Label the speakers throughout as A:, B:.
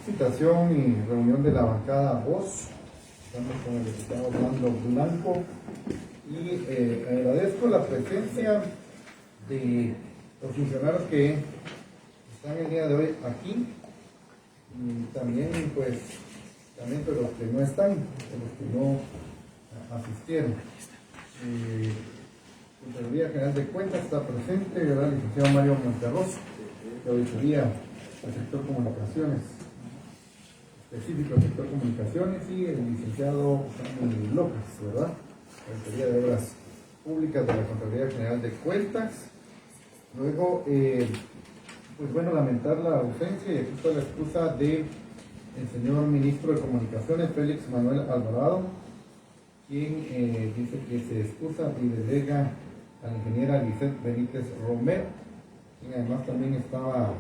A: citación y reunión de la bancada VOZ. Estamos con el diputado Orlando Blanco y agradezco la presencia de los funcionarios que están el día de hoy aquí y también pues lamento los que no están, los que no asistieron. Contraloría General de Cuentas está presente, el licenciado Mario Monterroso, de Auditoría del Sector Comunicaciones, específico del Sector Comunicaciones, y el licenciado Samuel López, ¿verdad? Auditoría de Obras Públicas de la Contraloría General de Cuentas. Luego, pues bueno, lamentar la ausencia, y aquí está la excusa del señor Ministro de Comunicaciones, Félix Manuel Alvarado, quien dice que se excusa y delega a la ingeniera Lisette Benítez Romero, quien además también estaba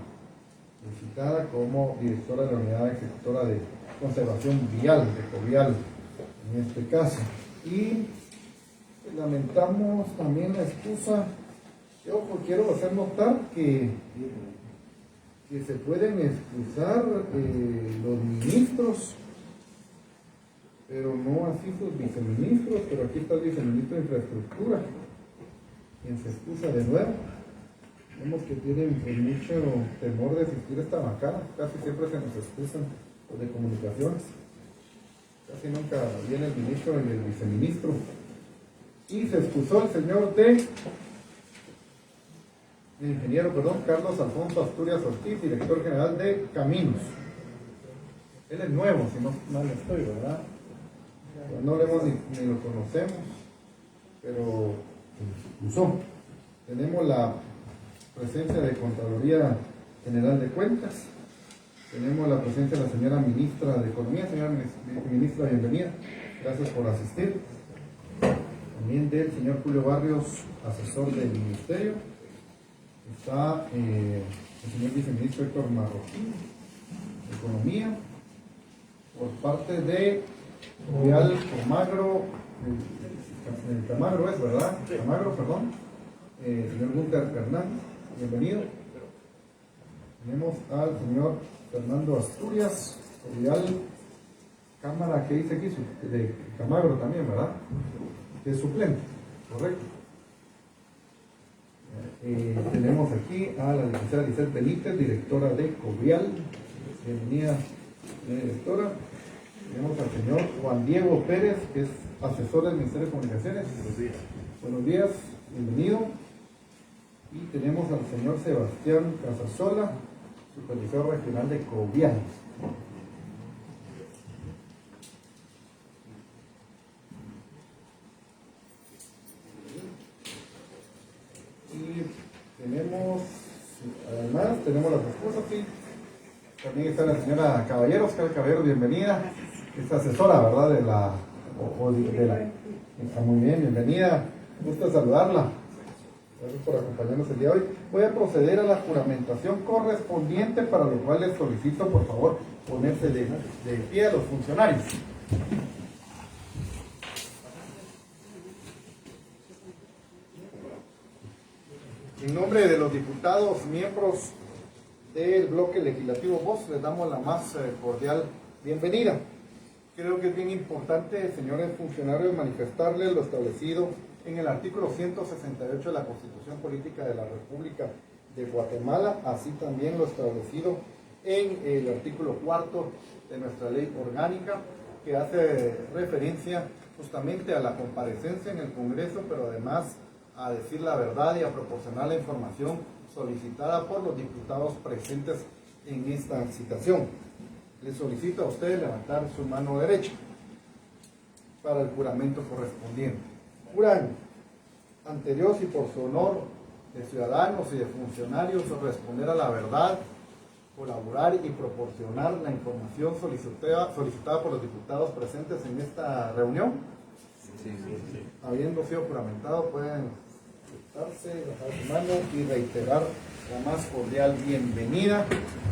A: citada como directora de la Unidad Ejecutora de Conservación Vial, de COVIAL en este caso. Y lamentamos también la excusa. Yo quiero hacer notar que se pueden excusar los ministros, pero no así sus viceministros. Pero aquí está el viceministro de Infraestructura, quien se excusa de nuevo. Vemos que tienen mucho temor de asistir a esta bancada. Casi siempre se nos excusan los de comunicaciones. Casi nunca viene el ministro y el viceministro. Y se excusó el ingeniero Carlos Alfonso Asturias Ortiz, director general de Caminos. Él es nuevo, si no mal estoy, ¿verdad? No lo ni lo conocemos, pero se excusó. Tenemos la presencia de Contraloría General de Cuentas. Tenemos la presencia de la señora ministra de Economía. Señora ministra, bienvenida. Gracias por asistir. También del señor Julio Barrios, asesor del ministerio. Está el señor viceministro Héctor Marroquín, de Economía. Por parte de Real Comagro, Camagro es, ¿verdad? Camagro, perdón. Señor Gunter Hernández, bienvenido. Tenemos al señor Fernando Asturias, Real Cámara, que dice aquí, de Camagro también, ¿verdad? Que es suplente, correcto. Tenemos aquí a la licenciada Lisette Benítez, directora de COVIAL. Bienvenida, directora. Tenemos al señor Juan Diego Pérez, que es asesor del Ministerio de Comunicaciones.
B: Buenos días.
A: Buenos días, bienvenido. Y tenemos al señor Sebastián Casasola, supervisor regional de COVIAL. Tenemos las esposas, sí. También está la señora Caballero, Oscar Caballero, bienvenida. Es asesora, ¿verdad? Está muy bien, bienvenida. Gusto saludarla. Gracias por acompañarnos el día de hoy. Voy a proceder a la juramentación correspondiente, para lo cual les solicito, por favor, ponerse de pie a los funcionarios. En nombre de los diputados, miembros del bloque legislativo VOZ, les damos la más cordial bienvenida. Creo que es bien importante, señores funcionarios, manifestarles lo establecido en el artículo 168 de la Constitución Política de la República de Guatemala, así también lo establecido en el artículo 4 de nuestra ley orgánica, que hace referencia justamente a la comparecencia en el Congreso, pero además a decir la verdad y a proporcionar la información solicitada por los diputados presentes en esta citación. Les solicito a ustedes levantar su mano derecha para el juramento correspondiente. Juran ante Dios y por su honor de ciudadanos y de funcionarios responder a la verdad, colaborar y proporcionar la información solicitada por los diputados presentes en esta reunión. Sí. Habiendo sido juramentado, pueden sentarse, bajar su mano y reiterar la más cordial bienvenida.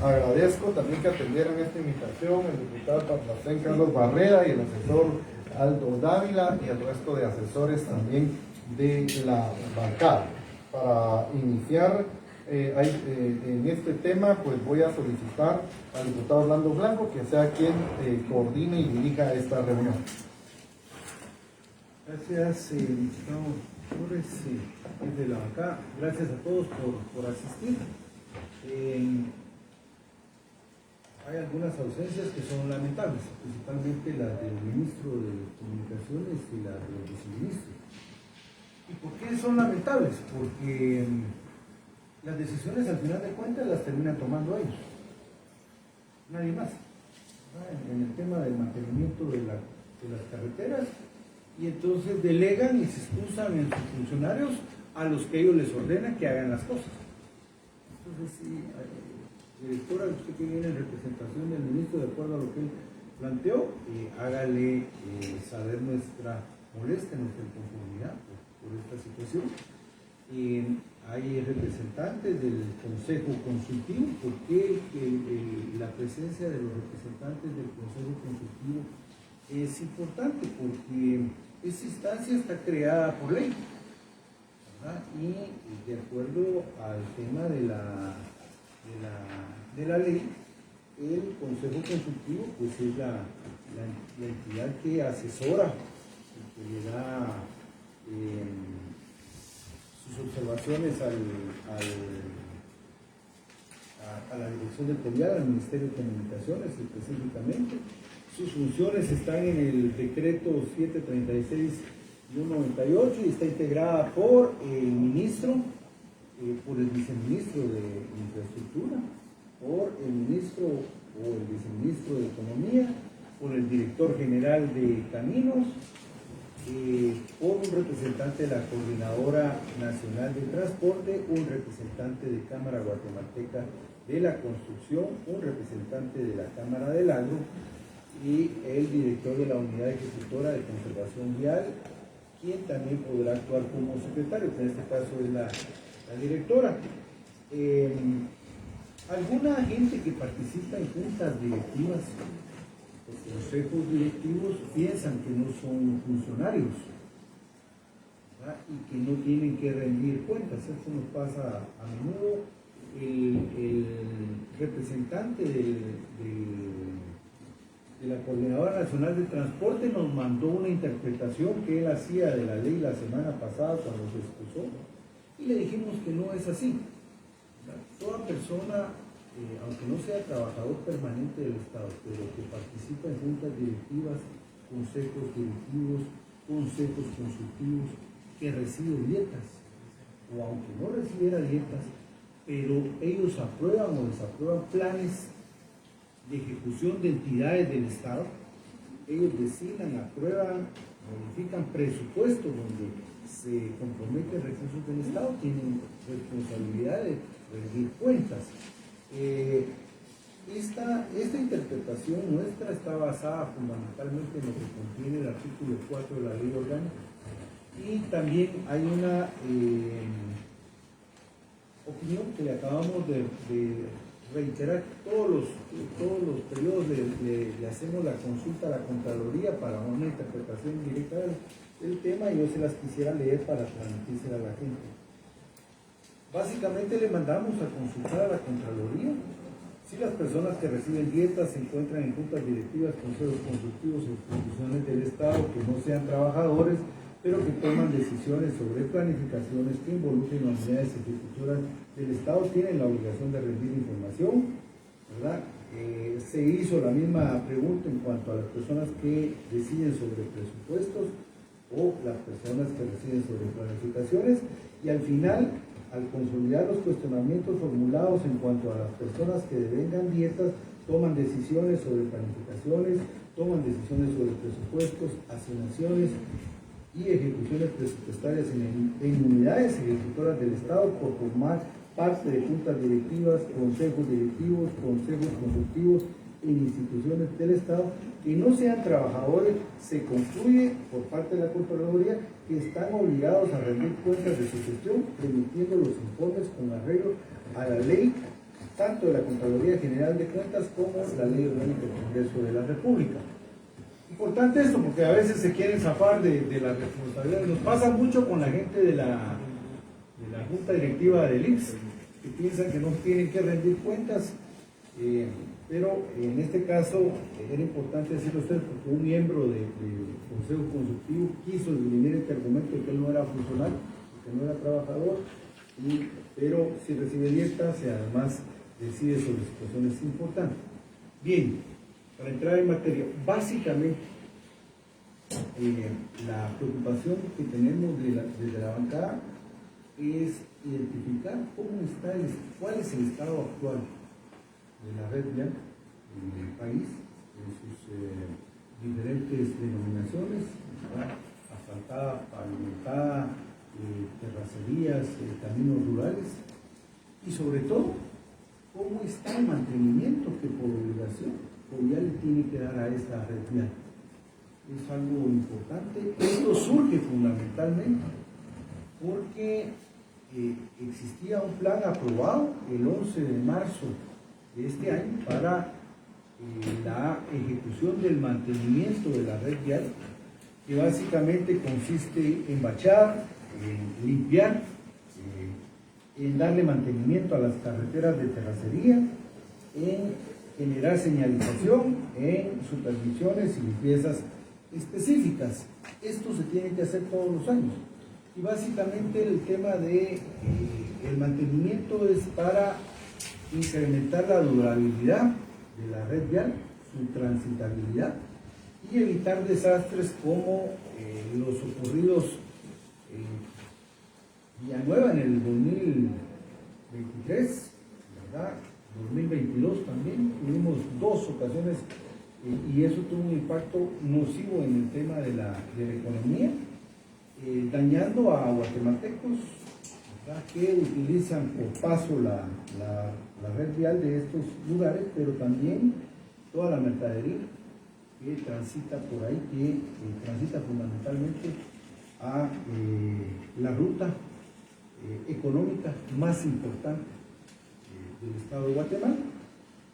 A: Agradezco también que atendieran esta invitación el diputado Patlacén Carlos Barrera y el asesor Aldo Dávila y el resto de asesores también de la bancada. Para iniciar en este tema, pues voy a solicitar al diputado Orlando Blanco que sea quien coordine y dirija esta reunión.
B: Gracias, diputado Flores, desde la bancada. Gracias a todos por asistir. Hay algunas ausencias que son lamentables, principalmente la del ministro de Comunicaciones y la del viceministro. ¿Y por qué son lamentables? Porque las decisiones al final de cuentas las terminan tomando ellos, nadie más. En el tema del mantenimiento de las carreteras, y entonces delegan y se excusan en sus funcionarios a los que ellos les ordenan que hagan las cosas. Entonces, sí, directora, usted que viene en representación del ministro, de acuerdo a lo que él planteó, hágale saber nuestra molestia, nuestra inconformidad por esta situación. Hay representantes del Consejo Consultivo. ¿Por qué la presencia de los representantes del Consejo Consultivo es importante? Porque esa instancia está creada por ley, ¿verdad? Y de acuerdo al tema de la ley, el Consejo Consultivo pues es la entidad que asesora y que le da sus observaciones a la Dirección Territorial, al Ministerio de Comunicaciones específicamente. Sus funciones están en el decreto 736-98 y está integrada por el ministro, por el viceministro de Infraestructura, por el ministro o el viceministro de Economía, por el director general de Caminos, por un representante de la Coordinadora Nacional de Transporte, un representante de Cámara Guatemalteca de la Construcción, un representante de la Cámara del Agro y el director de la Unidad Ejecutora de Conservación Vial, quien también podrá actuar como secretario, que en este caso es la directora. Alguna gente que participa en juntas directivas, los consejos directivos, piensan que no son funcionarios, ¿verdad? Y que no tienen que rendir cuentas. Esto nos pasa a menudo. El representante de la Coordinadora Nacional de Transporte nos mandó una interpretación que él hacía de la ley la semana pasada cuando se expuso, y le dijimos que no es así. Toda persona, aunque no sea trabajador permanente del Estado, pero que participa en juntas directivas, consejos directivos, consejos consultivos, que recibe dietas, o aunque no recibiera dietas, pero ellos aprueban o desaprueban planes de ejecución de entidades del Estado, ellos designan, aprueban, modifican presupuestos donde se comprometen recursos del Estado, tienen responsabilidad de rendir cuentas. Esta interpretación nuestra está basada fundamentalmente en lo que contiene el artículo 4 de la Ley Orgánica, y también hay una opinión que le acabamos de reiterar. Todos los periodos le hacemos la consulta a la Contraloría para una interpretación directa del tema, y yo se las quisiera leer para transmitírsela a la gente. Básicamente le mandamos a consultar a la Contraloría si las personas que reciben dietas se encuentran en juntas directivas, consejos consultivos o instituciones del Estado que no sean trabajadores, pero que toman decisiones sobre planificaciones que involucren las unidades ejecutoras del Estado, tienen la obligación de rendir información, ¿verdad? Se hizo la misma pregunta en cuanto a las personas que deciden sobre presupuestos o las personas que deciden sobre planificaciones, y al final, al consolidar los cuestionamientos formulados en cuanto a las personas que devengan dietas, toman decisiones sobre planificaciones, toman decisiones sobre presupuestos, asignaciones y ejecuciones presupuestarias en unidades ejecutoras del Estado por formar parte de juntas directivas, consejos directivos, consejos consultivos en instituciones del Estado que no sean trabajadores. Se concluye por parte de la Contraloría que están obligados a rendir cuentas de su gestión, remitiendo los informes con arreglo a la ley, tanto de la Contraloría General de Cuentas como la Ley Orgánica del Congreso de la República. Importante esto porque a veces se quieren zafar de la responsabilidad. Nos pasa mucho con la gente de la Junta Directiva del IPS. que piensan que no tienen que rendir cuentas, pero en este caso era importante decirlo a ustedes porque un miembro del Consejo Consultivo quiso dirimir este argumento de que él no era funcional, que no era trabajador, pero si recibe dietas y además decide sobre situaciones importantes. Bien, para entrar en materia, básicamente la preocupación que tenemos desde la bancada es identificar cuál es el estado actual de la red vial en el país, en sus diferentes denominaciones, asfaltada, pavimentada, terracerías, caminos rurales, y sobre todo, cómo está el mantenimiento que por obligación ya le tiene que dar a esta red vial. Es algo importante. Esto surge fundamentalmente porque existía un plan aprobado el 11 de marzo de este año para la ejecución del mantenimiento de la red vial, que básicamente consiste en bachar, en limpiar, en darle mantenimiento a las carreteras de terracería, en generar señalización, en supervisiones y limpiezas específicas. Esto se tiene que hacer todos los años. Y básicamente el tema de el mantenimiento es para incrementar la durabilidad de la red vial, su transitabilidad y evitar desastres como los ocurridos Villanueva en el 2023, ¿verdad? 2022 también, tuvimos dos ocasiones y eso tuvo un impacto nocivo en el tema de la economía, dañando a guatemaltecos, ¿verdad?, que utilizan por paso la red vial de estos lugares, pero también toda la mercadería que transita por ahí, que transita fundamentalmente a la ruta económica más importante del estado de Guatemala.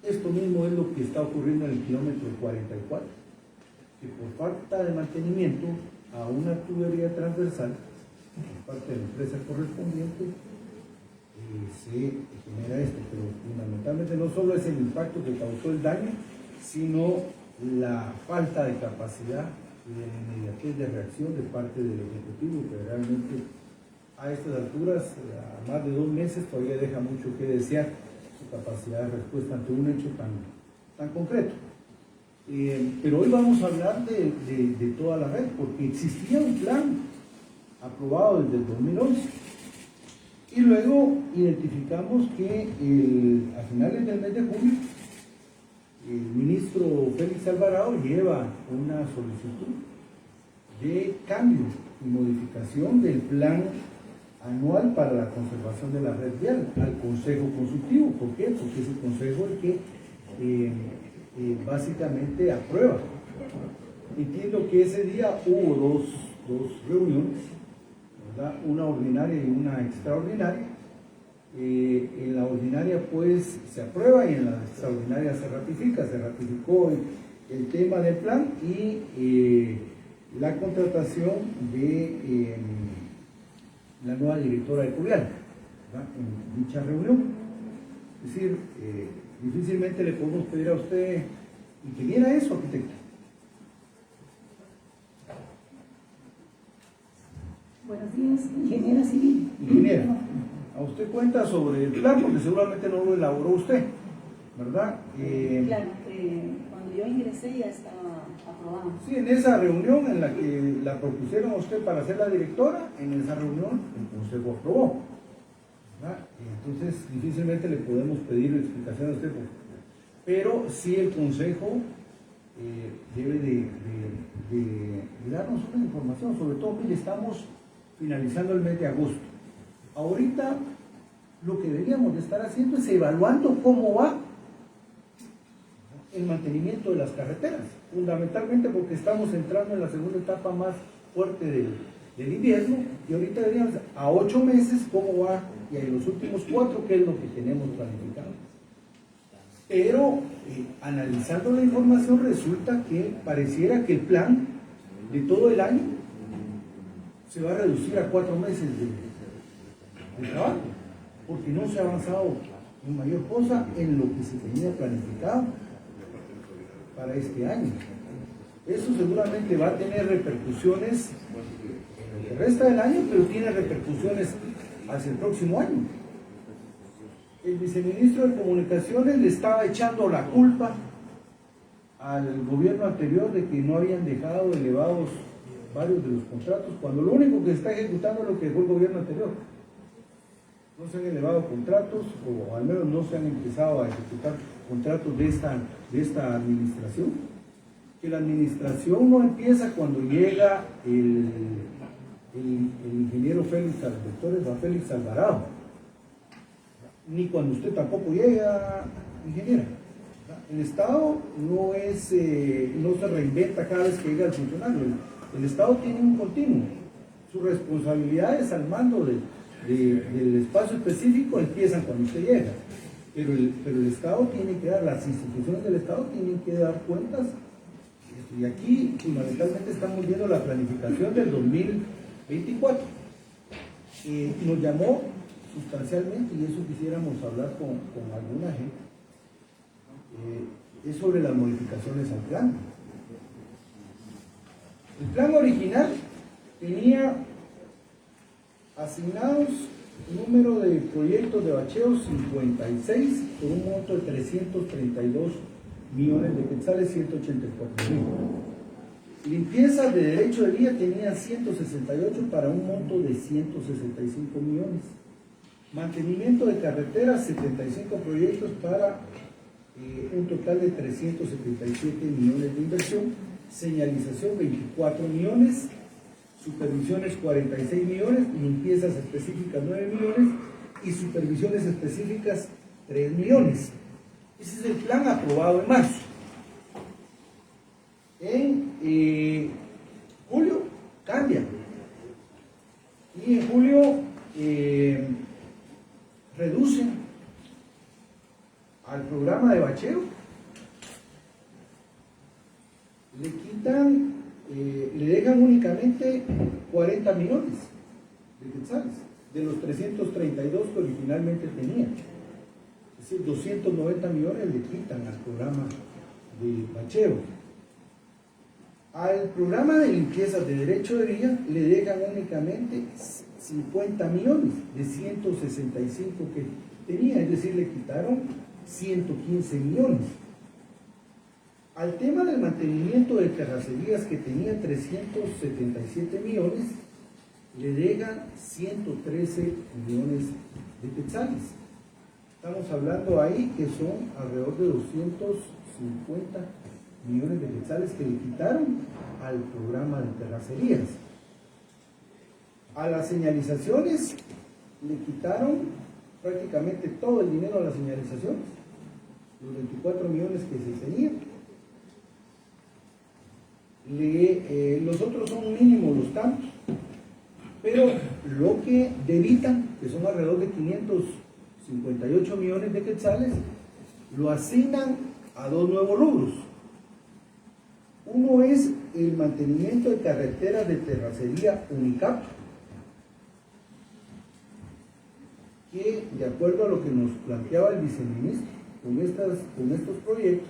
B: Esto mismo es lo que está ocurriendo en el kilómetro 44, que por falta de mantenimiento a una tubería transversal por parte de la empresa correspondiente se genera esto, pero fundamentalmente no solo es el impacto que causó el daño, sino la falta de capacidad y de inmediatez de reacción de parte del Ejecutivo, que realmente a estas alturas, a más de 2 meses, todavía deja mucho que desear su capacidad de respuesta ante un hecho tan concreto. Pero hoy vamos a hablar de toda la red, porque existía un plan aprobado desde el 2011 y luego identificamos que a finales del mes de junio el ministro Félix Alvarado lleva una solicitud de cambio y modificación del plan anual para la conservación de la red vial al Consejo Consultivo. ¿Por qué? Porque es el Consejo el que básicamente aprueba. Entiendo que ese día hubo dos reuniones, ¿verdad?, una ordinaria y una extraordinaria. En la ordinaria pues se aprueba y en la extraordinaria se ratifica. Se ratificó el tema del plan y la contratación de la nueva directora de Covial, ¿verdad?, en dicha reunión. Es decir, difícilmente le podemos pedir a usted ingeniera eso, arquitecto.
C: Buenos días, ingeniera civil.
B: Ingeniera, a usted cuenta sobre el plan porque seguramente no lo elaboró usted, ¿verdad?
C: Claro, cuando yo ingresé ya estaba aprobado.
B: Sí, en esa reunión en la que la propusieron a usted para ser la directora, en esa reunión el Consejo aprobó, ¿verdad? Entonces difícilmente le podemos pedir explicación a usted, pero sí el Consejo debe de darnos una información. Sobre todo, mire, estamos finalizando el mes de agosto. Ahorita lo que deberíamos de estar haciendo es evaluando cómo va el mantenimiento de las carreteras, fundamentalmente porque estamos entrando en la segunda etapa más fuerte del invierno, y ahorita deberíamos a 8 meses cómo va, y en los últimos 4 qué es lo que tenemos planificado. Pero analizando la información resulta que pareciera que el plan de todo el año se va a reducir a 4 meses de trabajo. porque no se ha avanzado en mayor cosa en lo que se tenía planificado para este año. Eso seguramente va a tener repercusiones en lo que resta del año, pero tiene repercusiones hacia el próximo año. El viceministro de Comunicaciones le estaba echando la culpa al gobierno anterior de que no habían dejado elevados varios de los contratos, cuando lo único que se está ejecutando es lo que dejó el gobierno anterior. No se han elevado contratos, o al menos no se han empezado a ejecutar contratos de esta administración. Que la administración no empieza cuando llega el ingeniero Félix, el doctor Félix Alvarado, ni cuando usted tampoco llega, ingeniera. El Estado no se reinventa cada vez que llega el funcionario. El Estado tiene un continuo. Sus responsabilidades al mando del espacio específico empiezan cuando usted llega. Pero el Estado tiene que dar, las instituciones del Estado tienen que dar cuentas. Y aquí fundamentalmente estamos viendo la planificación del 2024. Nos llamó sustancialmente, y eso quisiéramos hablar con alguna gente, es sobre las modificaciones al plan. El plan original tenía asignados número de proyectos de bacheo 56 por un monto de 332 millones de quetzales, 184.000. Limpiezas de derecho de vía tenían 168 para un monto de 165 millones. Mantenimiento de carreteras, 75 proyectos para un total de 377 millones de inversión. Señalización, 24 millones. Supervisiones, 46 millones. Limpiezas específicas, 9 millones. Y supervisiones específicas, 3 millones. Ese es el plan aprobado en marzo. En julio cambia. Y en julio reducen al programa de bacheo, le quitan, le dejan únicamente 40 millones de quetzales de los 332 que originalmente tenía. Es decir, 290 millones le quitan al programa de bacheo. Al programa de limpieza de derecho de vía le dejan únicamente 50 millones de 165 que tenía, es decir, le quitaron 115 millones. Al tema del mantenimiento de terracerías, que tenía 377 millones, le dejan 113 millones de quetzales. Estamos hablando ahí que son alrededor de 250 millones de quetzales que le quitaron al programa de terracerías. A las señalizaciones le quitaron prácticamente todo el dinero a las señalizaciones, los 24 millones que se tenían. Los otros son mínimos los tantos, pero lo que debitan, que son alrededor de 558 millones de quetzales, lo asignan a dos nuevos rubros. Uno es el mantenimiento de carreteras de terracería UNICAP, que de acuerdo a lo que nos planteaba el viceministro con estos proyectos,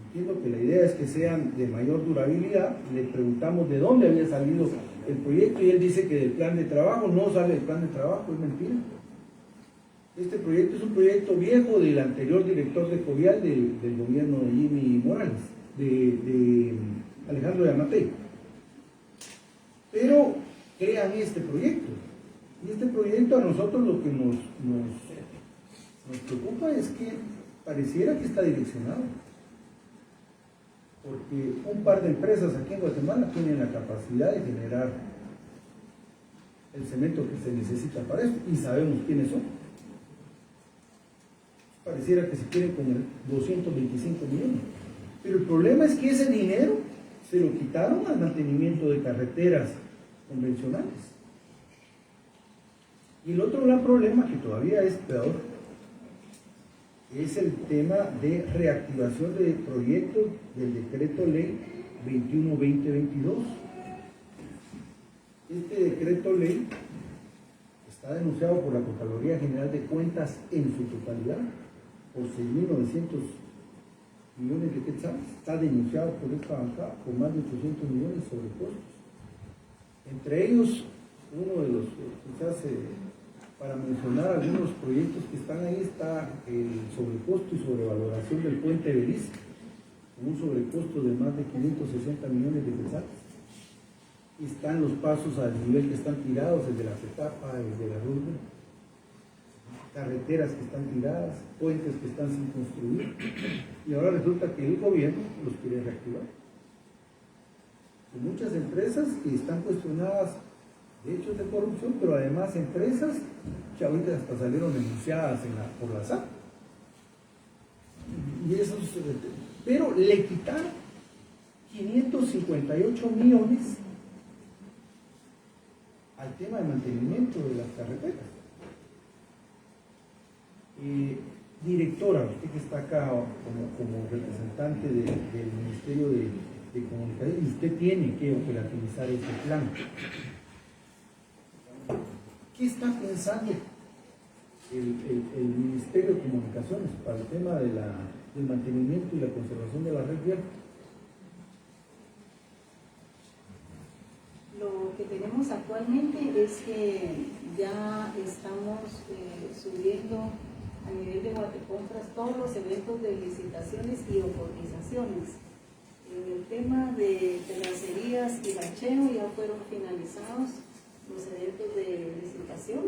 B: entiendo que la idea es que sean de mayor durabilidad. Le preguntamos de dónde había salido el proyecto y él dice que del plan de trabajo. No sale del plan de trabajo, es mentira. Este proyecto es un proyecto viejo del anterior director de Covial del gobierno de Jimmy Morales, de Alejandro Yamatei. Pero crean este proyecto. Y este proyecto a nosotros lo que nos preocupa es que pareciera que está direccionado. Porque un par de empresas aquí en Guatemala tienen la capacidad de generar el cemento que se necesita para esto, y sabemos quiénes son. Pareciera que se quieren con el 225 millones. Pero el problema es que ese dinero se lo quitaron al mantenimiento de carreteras convencionales. Y el otro gran problema, que todavía es peor, es el tema de reactivación de proyectos del decreto ley 21-2022. Este decreto ley está denunciado por la Contraloría General de Cuentas en su totalidad por 6.900 millones de quetzales. Está denunciado por esta bancada por más de 800 millones sobre costos. Entre ellos, uno de los, quizás para mencionar algunos proyectos que están ahí, está el sobrecosto y sobrevaloración del puente Belice, con un sobrecosto de más de 560 millones de quetzales. Están los pasos al nivel que están tirados, el de la Cetapa, el de la Rubén, carreteras que están tiradas, puentes que están sin construir, y ahora resulta que el gobierno los quiere reactivar. Hay muchas empresas que están cuestionadas de hechos de corrupción, pero además empresas que ahorita hasta salieron denunciadas por la SAT. Y esos, pero le quitaron 558 millones al tema de mantenimiento de las carreteras. Directora, usted que está acá como representante del Ministerio de Comunicación, usted tiene que operativizar este plan. ¿Qué está pensando el Ministerio de Comunicaciones para el tema del mantenimiento y la conservación de la red vial?
C: Lo que tenemos actualmente es que ya estamos subiendo a nivel de Guatecompras todos los eventos de licitaciones y oportunizaciones. En el tema de terracerías y bacheo ya fueron finalizados los eventos de licitación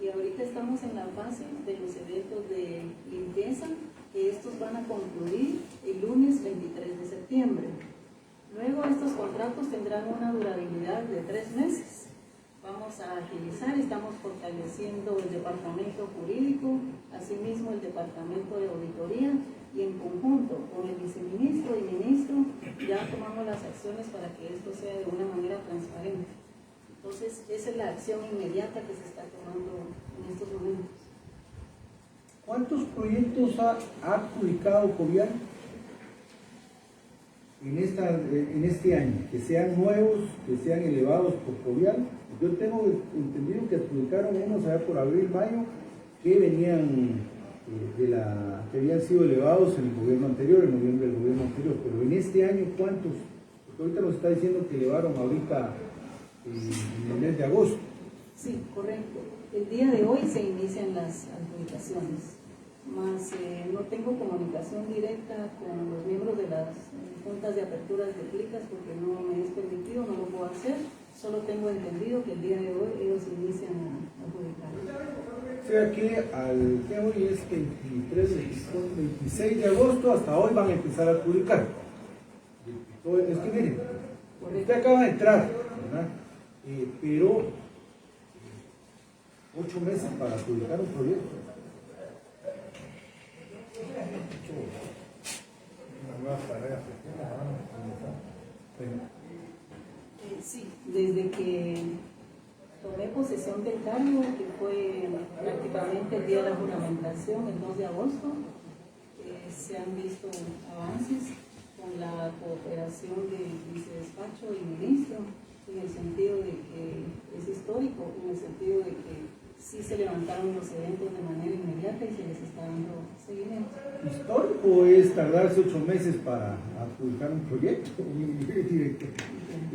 C: y ahorita estamos en la fase de los eventos de limpieza, que estos van a concluir el lunes 23 de septiembre. Luego estos contratos tendrán una durabilidad de 3 meses. Vamos a agilizar, estamos fortaleciendo el departamento jurídico, asimismo el departamento de auditoría, y en conjunto con el viceministro y ministro ya tomamos las acciones para que esto sea de una manera transparente. Entonces, esa es la acción inmediata que se está tomando en estos momentos.
B: ¿Cuántos proyectos ha adjudicado Covial en este año? Que sean nuevos, que sean elevados por Covial. Yo tengo entendido que adjudicaron unos allá por abril, mayo, que venían que habían sido elevados en el gobierno anterior, en noviembre del gobierno anterior, pero en este año, ¿cuántos? Porque ahorita nos está diciendo que elevaron ahorita en el mes de agosto.
C: Sí, correcto. El día de hoy se inician las adjudicaciones, más no tengo comunicación directa con los miembros de las juntas de aperturas de plicas porque no me es permitido, no lo puedo hacer. Solo tengo entendido que el día de hoy ellos inician a adjudicar.
B: O sea que al que hoy es 26 de agosto, hasta hoy van a empezar a adjudicar. Es que miren, usted acaba de entrar, ¿verdad? Pero 8 meses para adjudicar un proyecto.
C: Sí, desde que tomé posesión del cargo, que fue prácticamente el día de la juramentación, el 2 de agosto, se han visto avances con la cooperación del vicedespacho y ministro, en el sentido de que es histórico, en el sentido de que sí se levantaron los eventos de manera inmediata y se les está dando seguimiento.
B: Histórico es tardarse 8 meses para adjudicar un proyecto.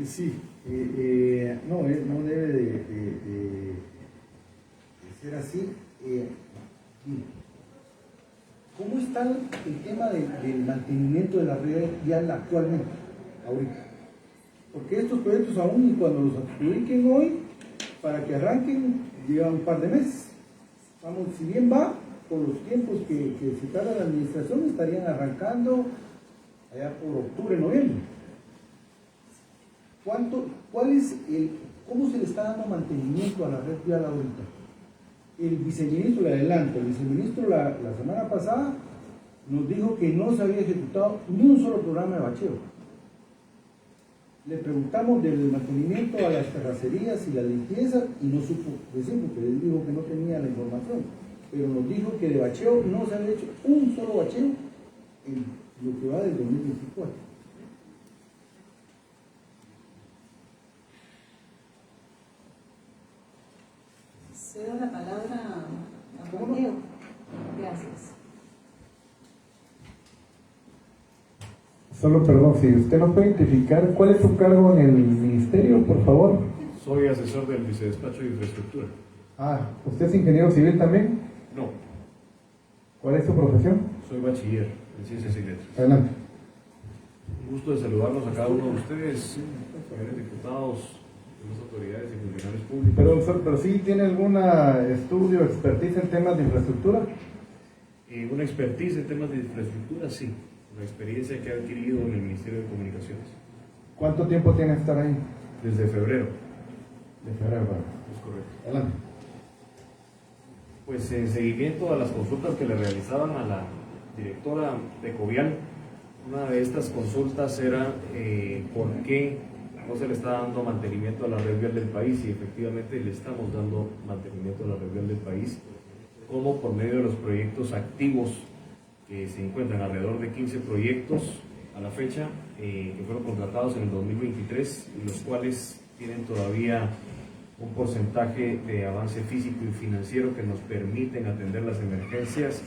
B: Sí, no debe de ser así. ¿Cómo está el tema del mantenimiento de la red vial actualmente, ahorita? Porque estos proyectos, aún y cuando los adjudiquen hoy, para que arranquen, llevan un par de meses. Vamos, si bien va, con los tiempos que se tarda la administración, estarían arrancando allá por octubre, noviembre. ¿Cómo se le está dando mantenimiento a la red vial ahorita? El viceministro, le adelanto, el viceministro la semana pasada nos dijo que no se había ejecutado ni un solo programa de bacheo. Le preguntamos del mantenimiento a las terracerías y la limpieza y no supo decir, porque él dijo que no tenía la información, pero nos dijo que de bacheo no se había hecho un solo bacheo en lo que va del 2024.
C: Se da
A: Solo perdón, si usted nos puede identificar cuál es su cargo en el ministerio, por favor.
D: Soy asesor del vicedespacho de infraestructura.
A: Ah, ¿usted es ingeniero civil también?
D: No,
A: ¿Cuál es su profesión?
D: soy bachiller en ciencias y letras.
A: Adelante.
D: Un gusto de saludarlos a cada uno de ustedes, señores diputados, demás autoridades y funcionarios públicos.
A: Pero sí tiene algún estudio o expertise en temas de infraestructura.
D: Una expertise en temas de infraestructura, sí. Una experiencia que he adquirido en el Ministerio de Comunicaciones.
A: ¿Cuánto tiempo tiene que estar ahí?
D: Desde febrero.
A: De febrero.
D: Es correcto.
A: Adelante.
D: Pues en seguimiento a las consultas que le realizaban a la directora de Covial, una de estas consultas era por qué no se le está dando mantenimiento a la red vial del país, y efectivamente le estamos dando mantenimiento a la red vial del país, como por medio de los proyectos activos que se encuentran, alrededor de 15 proyectos a la fecha, que fueron contratados en el 2023 y los cuales tienen todavía un porcentaje de avance físico y financiero que nos permiten atender las emergencias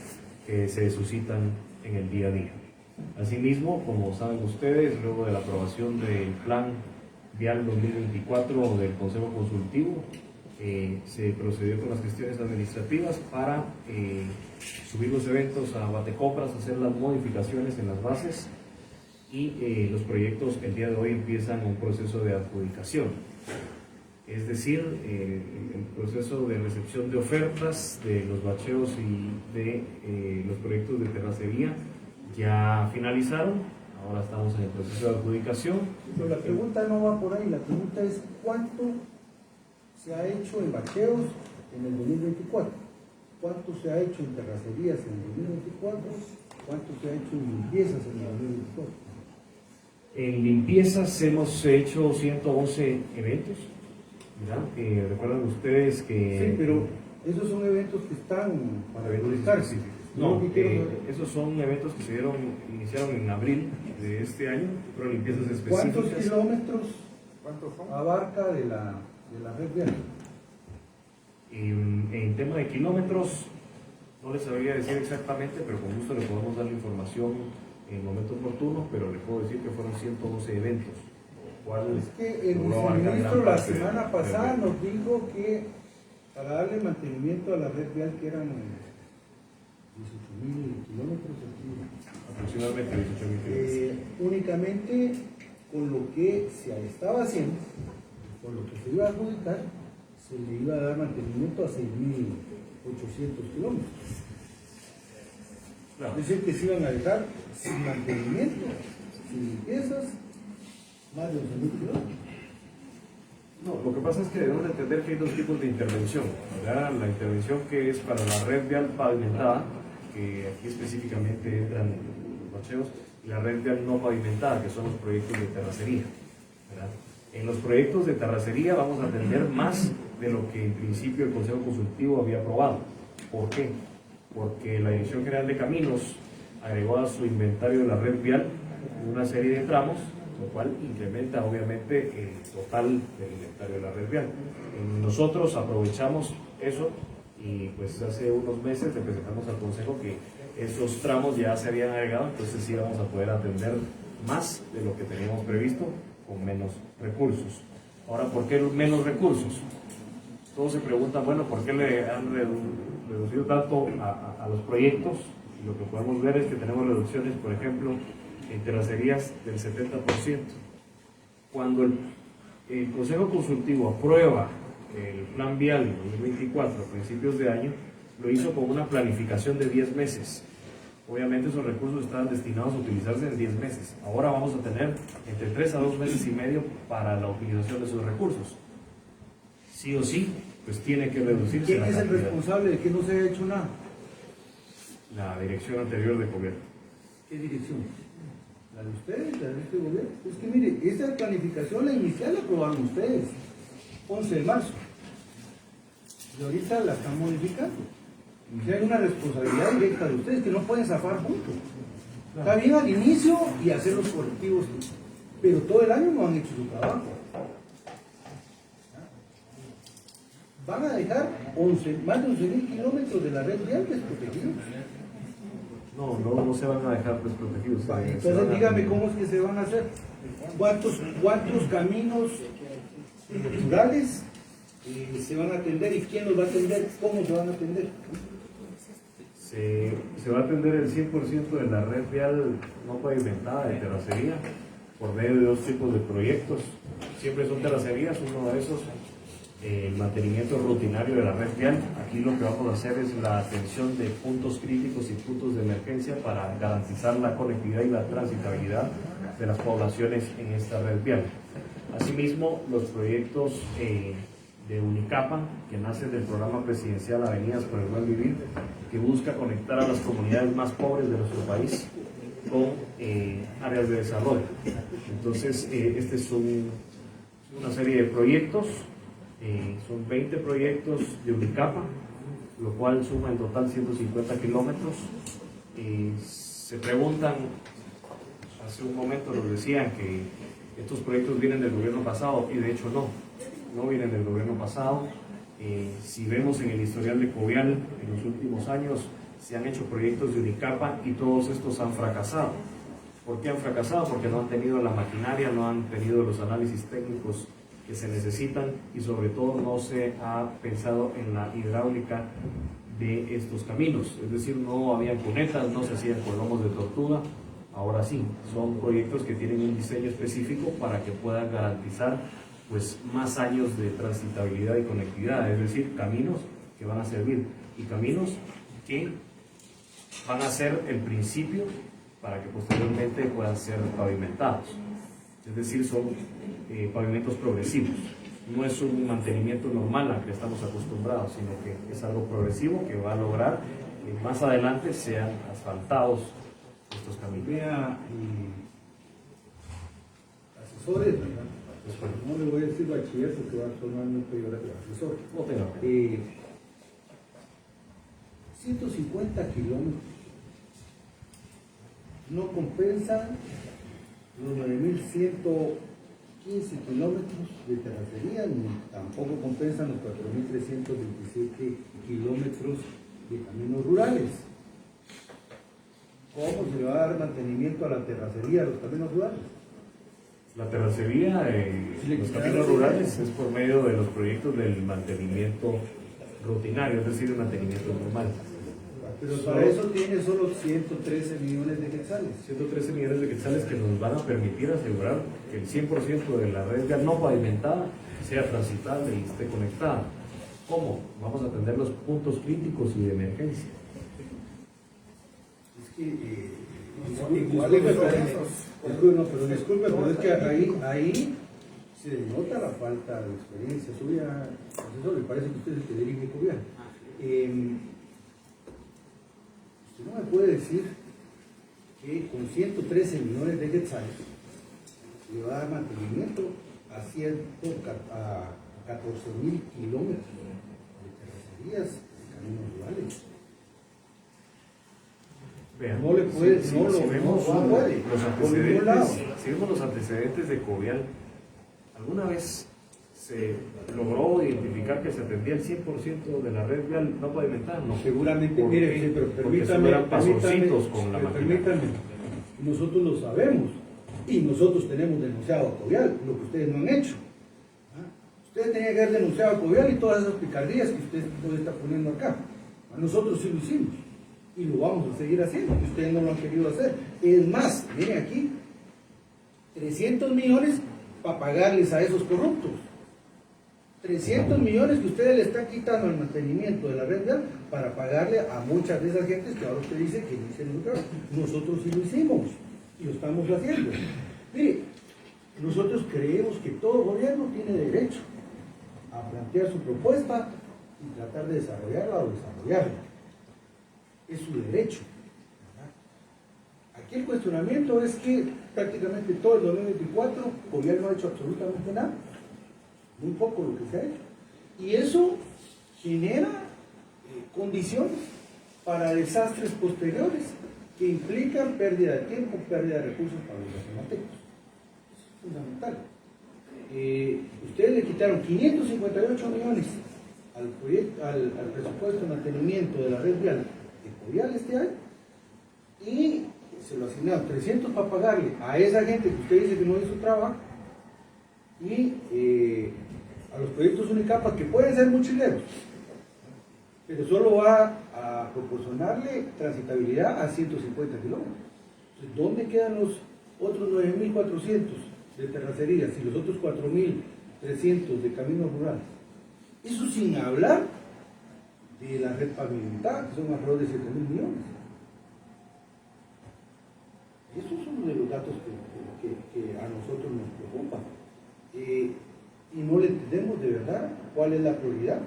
D: que se suscitan en el día a día. Asimismo, como saben ustedes, luego de la aprobación del Plan Vial 2024 del Consejo Consultivo, se procedió con las gestiones administrativas para subir los eventos a Batecompras, hacer las modificaciones en las bases, y los proyectos el día de hoy empiezan un proceso de adjudicación. Es decir, el proceso de recepción de ofertas de los bacheos y de los proyectos de terracería ya finalizaron. Ahora estamos en el proceso de adjudicación.
B: Pero la pregunta no va por ahí, la pregunta es ¿cuánto se ha hecho en bacheos en el 2024? ¿Cuánto se ha hecho en terracerías en el 2024? ¿Cuánto se ha hecho en limpiezas en el 2024?
D: En limpiezas hemos hecho 111 eventos. Recuerdan ustedes que...
B: Sí, pero esos son eventos que están para adjudicarse.
D: No, esos son eventos que iniciaron en abril de este año, pero limpiezas específicas.
B: ¿Cuántos kilómetros abarca de la red vial?
D: En tema de kilómetros, no les sabría decir exactamente, pero con gusto le podemos dar la información en el momento oportuno, pero le puedo decir que fueron 112 eventos.
B: Es que el viceministro la semana pasada nos dijo que para darle mantenimiento a la red vial, que eran 18.000 kilómetros,
D: aproximadamente 18.000 kilómetros.
B: Únicamente con lo que se estaba haciendo, con lo que se iba a adjudicar, se le iba a dar mantenimiento a 6.800 kilómetros. Claro. Es decir, que se iban a dejar sin mantenimiento, sin limpiezas, más de 11.000 kilómetros.
D: No, lo que pasa es que debemos entender que hay dos tipos de intervención, ¿verdad? La intervención que es para la red vial pavimentada, que aquí específicamente entran los bacheos, y la red vial no pavimentada, que son los proyectos de terracería, ¿verdad? En los proyectos de terracería vamos a atender más de lo que en principio el Consejo Consultivo había aprobado. ¿Por qué? Porque la Dirección General de Caminos agregó a su inventario de la red vial una serie de tramos, lo cual incrementa obviamente el total del inventario de la red vial. Nosotros aprovechamos eso y pues hace unos meses le presentamos al Consejo que esos tramos ya se habían agregado, entonces sí vamos a poder atender más de lo que teníamos previsto con menos recursos. Ahora, ¿por qué menos recursos? Todos se preguntan, bueno, ¿por qué le han reducido tanto a los proyectos? Y lo que podemos ver es que tenemos reducciones, por ejemplo, en terracerías del 70%. Cuando el Consejo Consultivo aprueba el Plan Vial 2024 a principios de año, lo hizo con una planificación de 10 meses. Obviamente esos recursos estaban destinados a utilizarse en 10 meses. Ahora vamos a tener entre 3 a 2 meses y medio para la utilización de esos recursos. Sí o sí, pues tiene que reducirse.
B: ¿Quién es el responsable de que no se haya hecho nada?
D: La dirección anterior de gobierno.
B: ¿Qué dirección? ¿La de ustedes? ¿La de este gobierno? Es que mire, esa planificación, la inicial, la aprobaron ustedes, 11 de marzo. Y ahorita la están modificando. Y hay una responsabilidad directa de ustedes que no pueden zafar juntos. Está bien al inicio y hacer los correctivos, pero todo el año no han hecho su trabajo. Van a dejar más de 11.000 kilómetros de la red vial desprotegidos.
D: No se van a dejar desprotegidos.
B: Entonces dígame cómo es que se van a hacer. ¿Cuántos caminos rurales se van a atender y quién los va a atender? ¿Cómo se van a atender?
D: Se va a atender el 100% de la red vial no pavimentada de terracería por medio de dos tipos de proyectos. Siempre son terracerías, uno de esos, el mantenimiento rutinario de la red vial. Aquí lo que vamos a hacer es la atención de puntos críticos y puntos de emergencia para garantizar la conectividad y la transitabilidad de las poblaciones en esta red vial. Asimismo, los proyectos de Unicapa, que nace del programa presidencial Avenidas por el Buen Vivir, que busca conectar a las comunidades más pobres de nuestro país con áreas de desarrollo. Entonces, este es una serie de proyectos, son 20 proyectos de Unicapa, lo cual suma en total 150 kilómetros. Se preguntan, hace un momento nos decían que estos proyectos vienen del gobierno pasado, y de hecho no vienen del gobierno pasado. Si vemos en el historial de Covial, en los últimos años se han hecho proyectos de Unicapa y todos estos han fracasado. ¿Por qué han fracasado? Porque no han tenido la maquinaria, no han tenido los análisis técnicos que se necesitan y sobre todo no se ha pensado en la hidráulica de estos caminos. Es decir, no habían cunetas, no se hacían con lomos de tortuga. Ahora sí, son proyectos que tienen un diseño específico para que puedan garantizar pues más años de transitabilidad y conectividad, es decir, caminos que van a servir y caminos que van a ser el principio para que posteriormente puedan ser pavimentados. Es decir, son pavimentos progresivos. No es un mantenimiento normal al que estamos acostumbrados, sino que es algo progresivo que va a lograr que más adelante sean asfaltados estos caminos.
B: Vea, asesores, ¿verdad? No le voy a decir bachiller porque va a sonar muy peyorativo, asesor.
D: No tenga.
B: 150 kilómetros no compensan los 9.115 kilómetros de terracería, ni tampoco compensan los 4.327 kilómetros de caminos rurales. ¿Cómo se le va a dar mantenimiento a la terracería, a los caminos rurales?
D: La terracería, los caminos rurales, es por medio de los proyectos del mantenimiento rutinario, es decir, el mantenimiento normal.
B: Pero para eso tiene solo 113 millones de quetzales.
D: 113 millones de quetzales que nos van a permitir asegurar que el 100% de la red ya no pavimentada sea transitable y esté conectada. ¿Cómo? Vamos a atender los puntos críticos y de emergencia.
B: Es que disculpe, pero es que ahí se denota la falta de experiencia suya, asesor. Me parece que usted es el que dirige el gobierno. Usted no me puede decir que con 113 millones de quetzales le va a dar mantenimiento a 14.000 kilómetros de terracerías de caminos rurales.
D: Vean,
B: no le puede,
D: si
B: no puede.
D: Si vemos los antecedentes de Covial, ¿alguna vez se logró identificar que se atendía el 100% de la red vial no pavimentada? No.
B: Seguramente,
D: ¿Por
B: mire,
D: qué?
B: sí, pero
D: Porque solo eran pasoncitos con la máquina.
B: permítame, nosotros lo sabemos y nosotros tenemos denunciado a Covial, lo que ustedes no han hecho. Ustedes tenían que haber denunciado a Covial y todas esas picardías que usted está poniendo acá. Nosotros sí lo hicimos y lo vamos a seguir haciendo, que ustedes no lo han querido hacer. Es más, miren aquí, 300 millones para pagarles a esos corruptos. 300 millones que ustedes le están quitando al mantenimiento de la red vial para pagarle a muchas de esas gentes que ahora usted dice que no hicieron nunca. Nosotros sí lo hicimos y lo estamos haciendo. Mire, nosotros creemos que todo gobierno tiene derecho a plantear su propuesta y tratar de desarrollarla o desarrollarla. Es su derecho. Aquí el cuestionamiento es que prácticamente todo el 2024 el gobierno no ha hecho absolutamente nada. Muy poco lo que se ha hecho. Y eso genera condiciones para desastres posteriores que implican pérdida de tiempo, pérdida de recursos para los guatemaltecos. Es fundamental. Ustedes le quitaron 558 millones al presupuesto de mantenimiento de la red vial de Covial este año y se lo asignaron 300 para pagarle a esa gente que usted dice que no hizo trabajo, y a los proyectos Unicapa, que pueden ser mochileros, pero solo va a proporcionarle transitabilidad a 150 kilómetros. Entonces, ¿dónde quedan los otros 9.400 de terracerías y los otros 4.300 de caminos rurales? Eso sin hablar de la red pavimentada, que son alrededor de 7.000 millones. Esos son uno de los datos que a nosotros nos preocupan. Y no le entendemos de verdad cuál es la prioridad.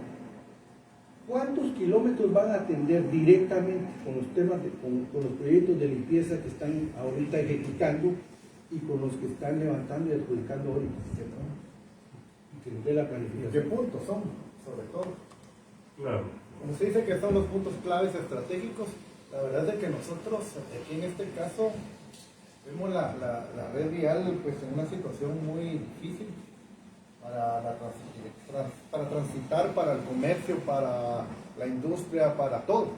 B: ¿Cuántos kilómetros van a atender directamente con los temas con los proyectos de limpieza que están ahorita ejecutando y con los que están levantando y adjudicando ahorita? Y que nos dé la planificación.
A: ¿Qué puntos son, sobre todo?
D: Claro.
A: Como se dice que son los puntos claves estratégicos, la verdad es que nosotros, aquí en este caso, vemos la red vial pues, en una situación muy difícil para transitar, para el comercio, para la industria, para todo.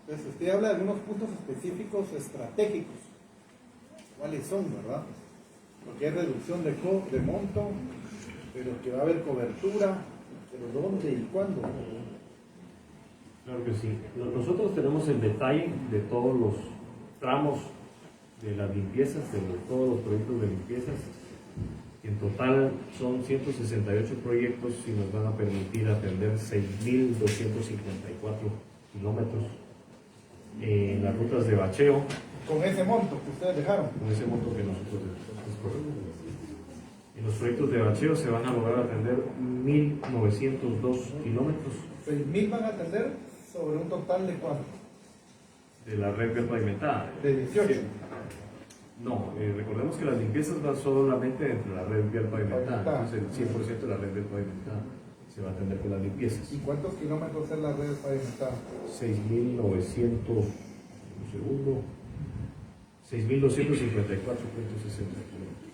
A: Entonces usted habla de algunos puntos específicos estratégicos. ¿Cuáles son, verdad? Porque hay reducción de monto, pero que va a haber cobertura, pero ¿dónde y cuándo?
E: Claro que sí. Nosotros tenemos el detalle de todos los tramos de las limpiezas, todos los proyectos de limpiezas. En total son 168 proyectos y nos van a permitir atender 6.254 kilómetros en las rutas de bacheo.
A: Con ese monto que ustedes dejaron.
E: Con ese monto que nosotros dejamos. En los proyectos de bacheo se van a lograr atender 1.902 kilómetros.
A: 6.000 van a atender sobre un total de cuánto?
E: De la red vial pavimentada.
A: De 18.
E: Sí. No, recordemos que las limpiezas van solamente dentro de la red vial pavimentada. Entonces el 100% de la red vial pavimentada se va a atender con las limpiezas.
A: ¿Y cuántos kilómetros es la red pavimentada?
E: 6.900, un segundo, 6.254.60 kilómetros.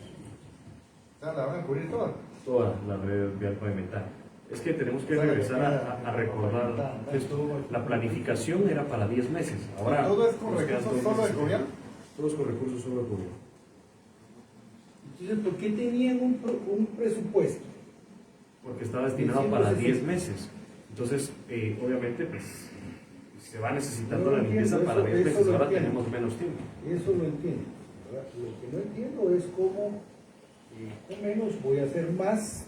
A: O sea, ¿la van a cubrir toda?
E: Toda la red vial pavimentada. Es que tenemos que regresar a recordar esto. La planificación era para 10 meses. Ahora,
A: ¿todo es con
E: nos quedan
A: recursos
E: 2
A: solo
E: meses.
A: del gobierno?
E: Todos con recursos solo del gobierno.
B: Entonces, ¿por qué tenían un presupuesto?
E: Porque está destinado para 10 meses. Entonces, obviamente, pues se va necesitando
B: No
E: la limpieza
B: entiendo,
E: para 10
B: eso
E: meses.
B: lo
E: Ahora
B: entiendo.
E: tenemos menos tiempo.
B: Eso lo entiendo. ¿Verdad? Lo que no entiendo es cómo con menos voy a hacer más,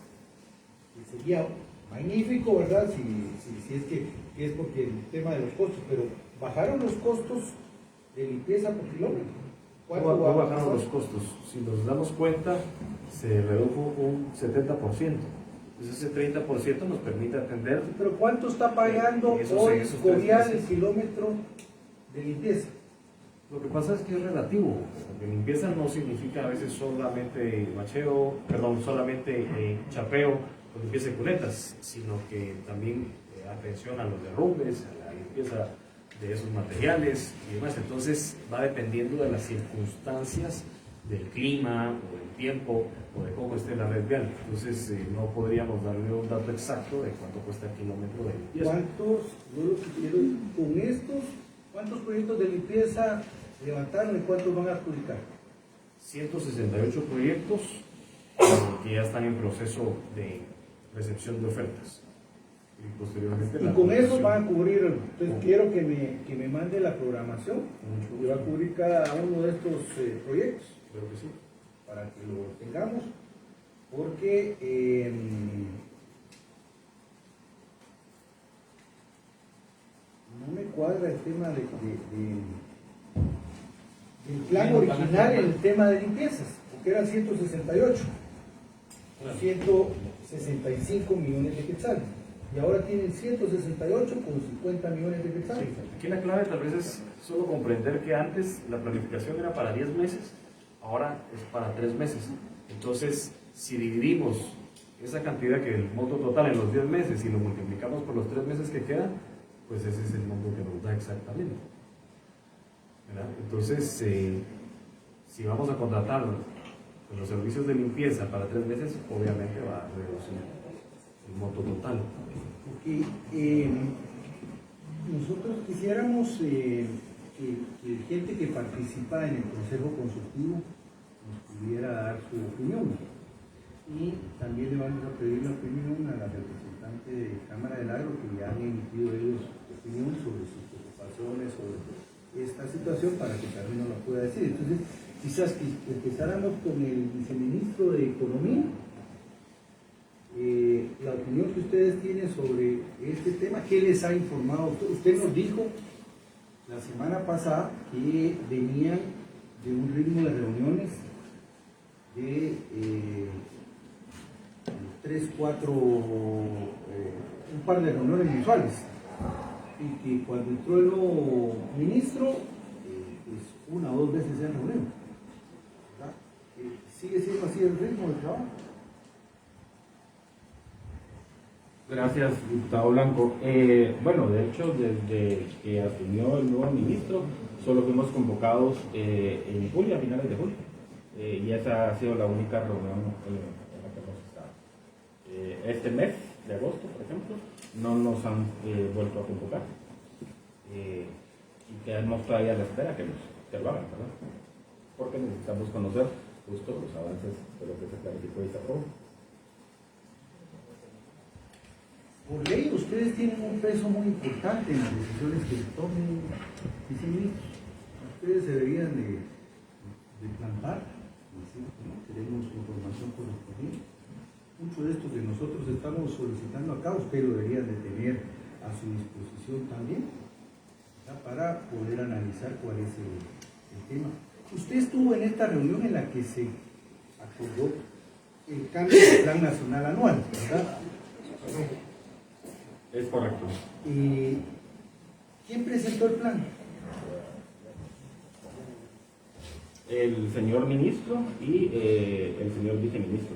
B: que sería magnífico, ¿verdad? Si es que es porque el tema de los costos, pero bajaron los costos de limpieza por kilómetro. ¿Cuánto
E: No
B: va a
E: bajaron
B: bajar?
E: los costos. Si nos damos cuenta, se redujo un 70%. Entonces ese 30% nos permite atender.
B: Pero ¿cuánto está pagando
E: Esos-
B: hoy
E: esos 3
B: Covial el
E: meses.
B: kilómetro de limpieza?
E: Lo que pasa es que es relativo, porque limpieza no significa a veces solamente bacheo, perdón, solamente chapeo o limpieza de cunetas, sino que también atención a los derrumbes, a la limpieza de esos materiales y demás. Entonces va dependiendo de las circunstancias del clima o del tiempo o de cómo esté la red vial. Entonces no podríamos darle un dato exacto de cuánto cuesta el kilómetro de limpieza.
B: ¿Cuántos, yo lo que quiero es, con estos, cuántos proyectos de limpieza levantaron y cuántos van a adjudicar?
E: 168 proyectos que ya están en proceso de recepción de ofertas. Y posteriormente
B: Y
E: la
B: con eso
E: conclusión.
B: van a cubrir, entonces quiero que me mande la programación que va a cubrir cada uno de estos proyectos,
E: Creo que sí.
B: para que lo tengamos, porque no me cuadra el tema del plan original en el tema de limpiezas, porque eran 168, 165 millones de quetzales. Y ahora tienen 168 con 50 millones de quetzales.
E: Sí, aquí la clave tal vez es solo comprender que antes la planificación era para 10 meses, ahora es para 3 meses. Entonces, si dividimos esa cantidad que el monto total en los 10 meses y lo multiplicamos por los 3 meses que quedan, pues ese es el monto que nos da exactamente. ¿Verdad? Entonces, si vamos a contratar los servicios de limpieza para 3 meses, obviamente va a reducir el monto total.
B: Porque nosotros quisiéramos que que gente que participa en el Consejo Consultivo nos pudiera dar su opinión. Y también le vamos a pedir la opinión a la representante de Cámara del Agro, que ya han emitido ellos opinión sobre sus preocupaciones, sobre esta situación, para que también nos la pueda decir. Entonces, quizás que empezáramos con el viceministro de Economía, la opinión que ustedes tienen sobre este tema. ¿Qué les ha informado? Usted nos dijo la semana pasada que venían de un ritmo de reuniones de 3, 4, un par de reuniones mensuales, y que cuando entró el nuevo ministro, pues 1 o 2 veces se han reunido, ¿verdad? ¿Sigue siendo así el ritmo de trabajo?
F: Gracias, diputado Blanco. Bueno, de hecho, desde que asumió el nuevo ministro, solo fuimos convocados en julio, a finales de julio, y esa ha sido la única reunión en la que hemos estado. Este mes de agosto, por ejemplo, no nos han vuelto a convocar, y quedamos todavía a la espera que lo hagan, ¿verdad? Porque necesitamos conocer justo los avances de lo que se clarificó y se aprobó.
B: Por ley, ustedes tienen un peso muy importante en las decisiones que tomen, viceministros. Ustedes deberían de plantar, decir, ¿no? Queremos información correspondiente. Mucho de esto que nosotros estamos solicitando acá, ustedes lo deberían de tener a su disposición también, ¿verdad? Para poder analizar cuál es el tema. Usted estuvo en esta reunión en la que se acordó el cambio del Plan Nacional Anual, ¿verdad?
F: Es correcto.
B: ¿Quién presentó el plan?
F: El señor ministro y el señor viceministro.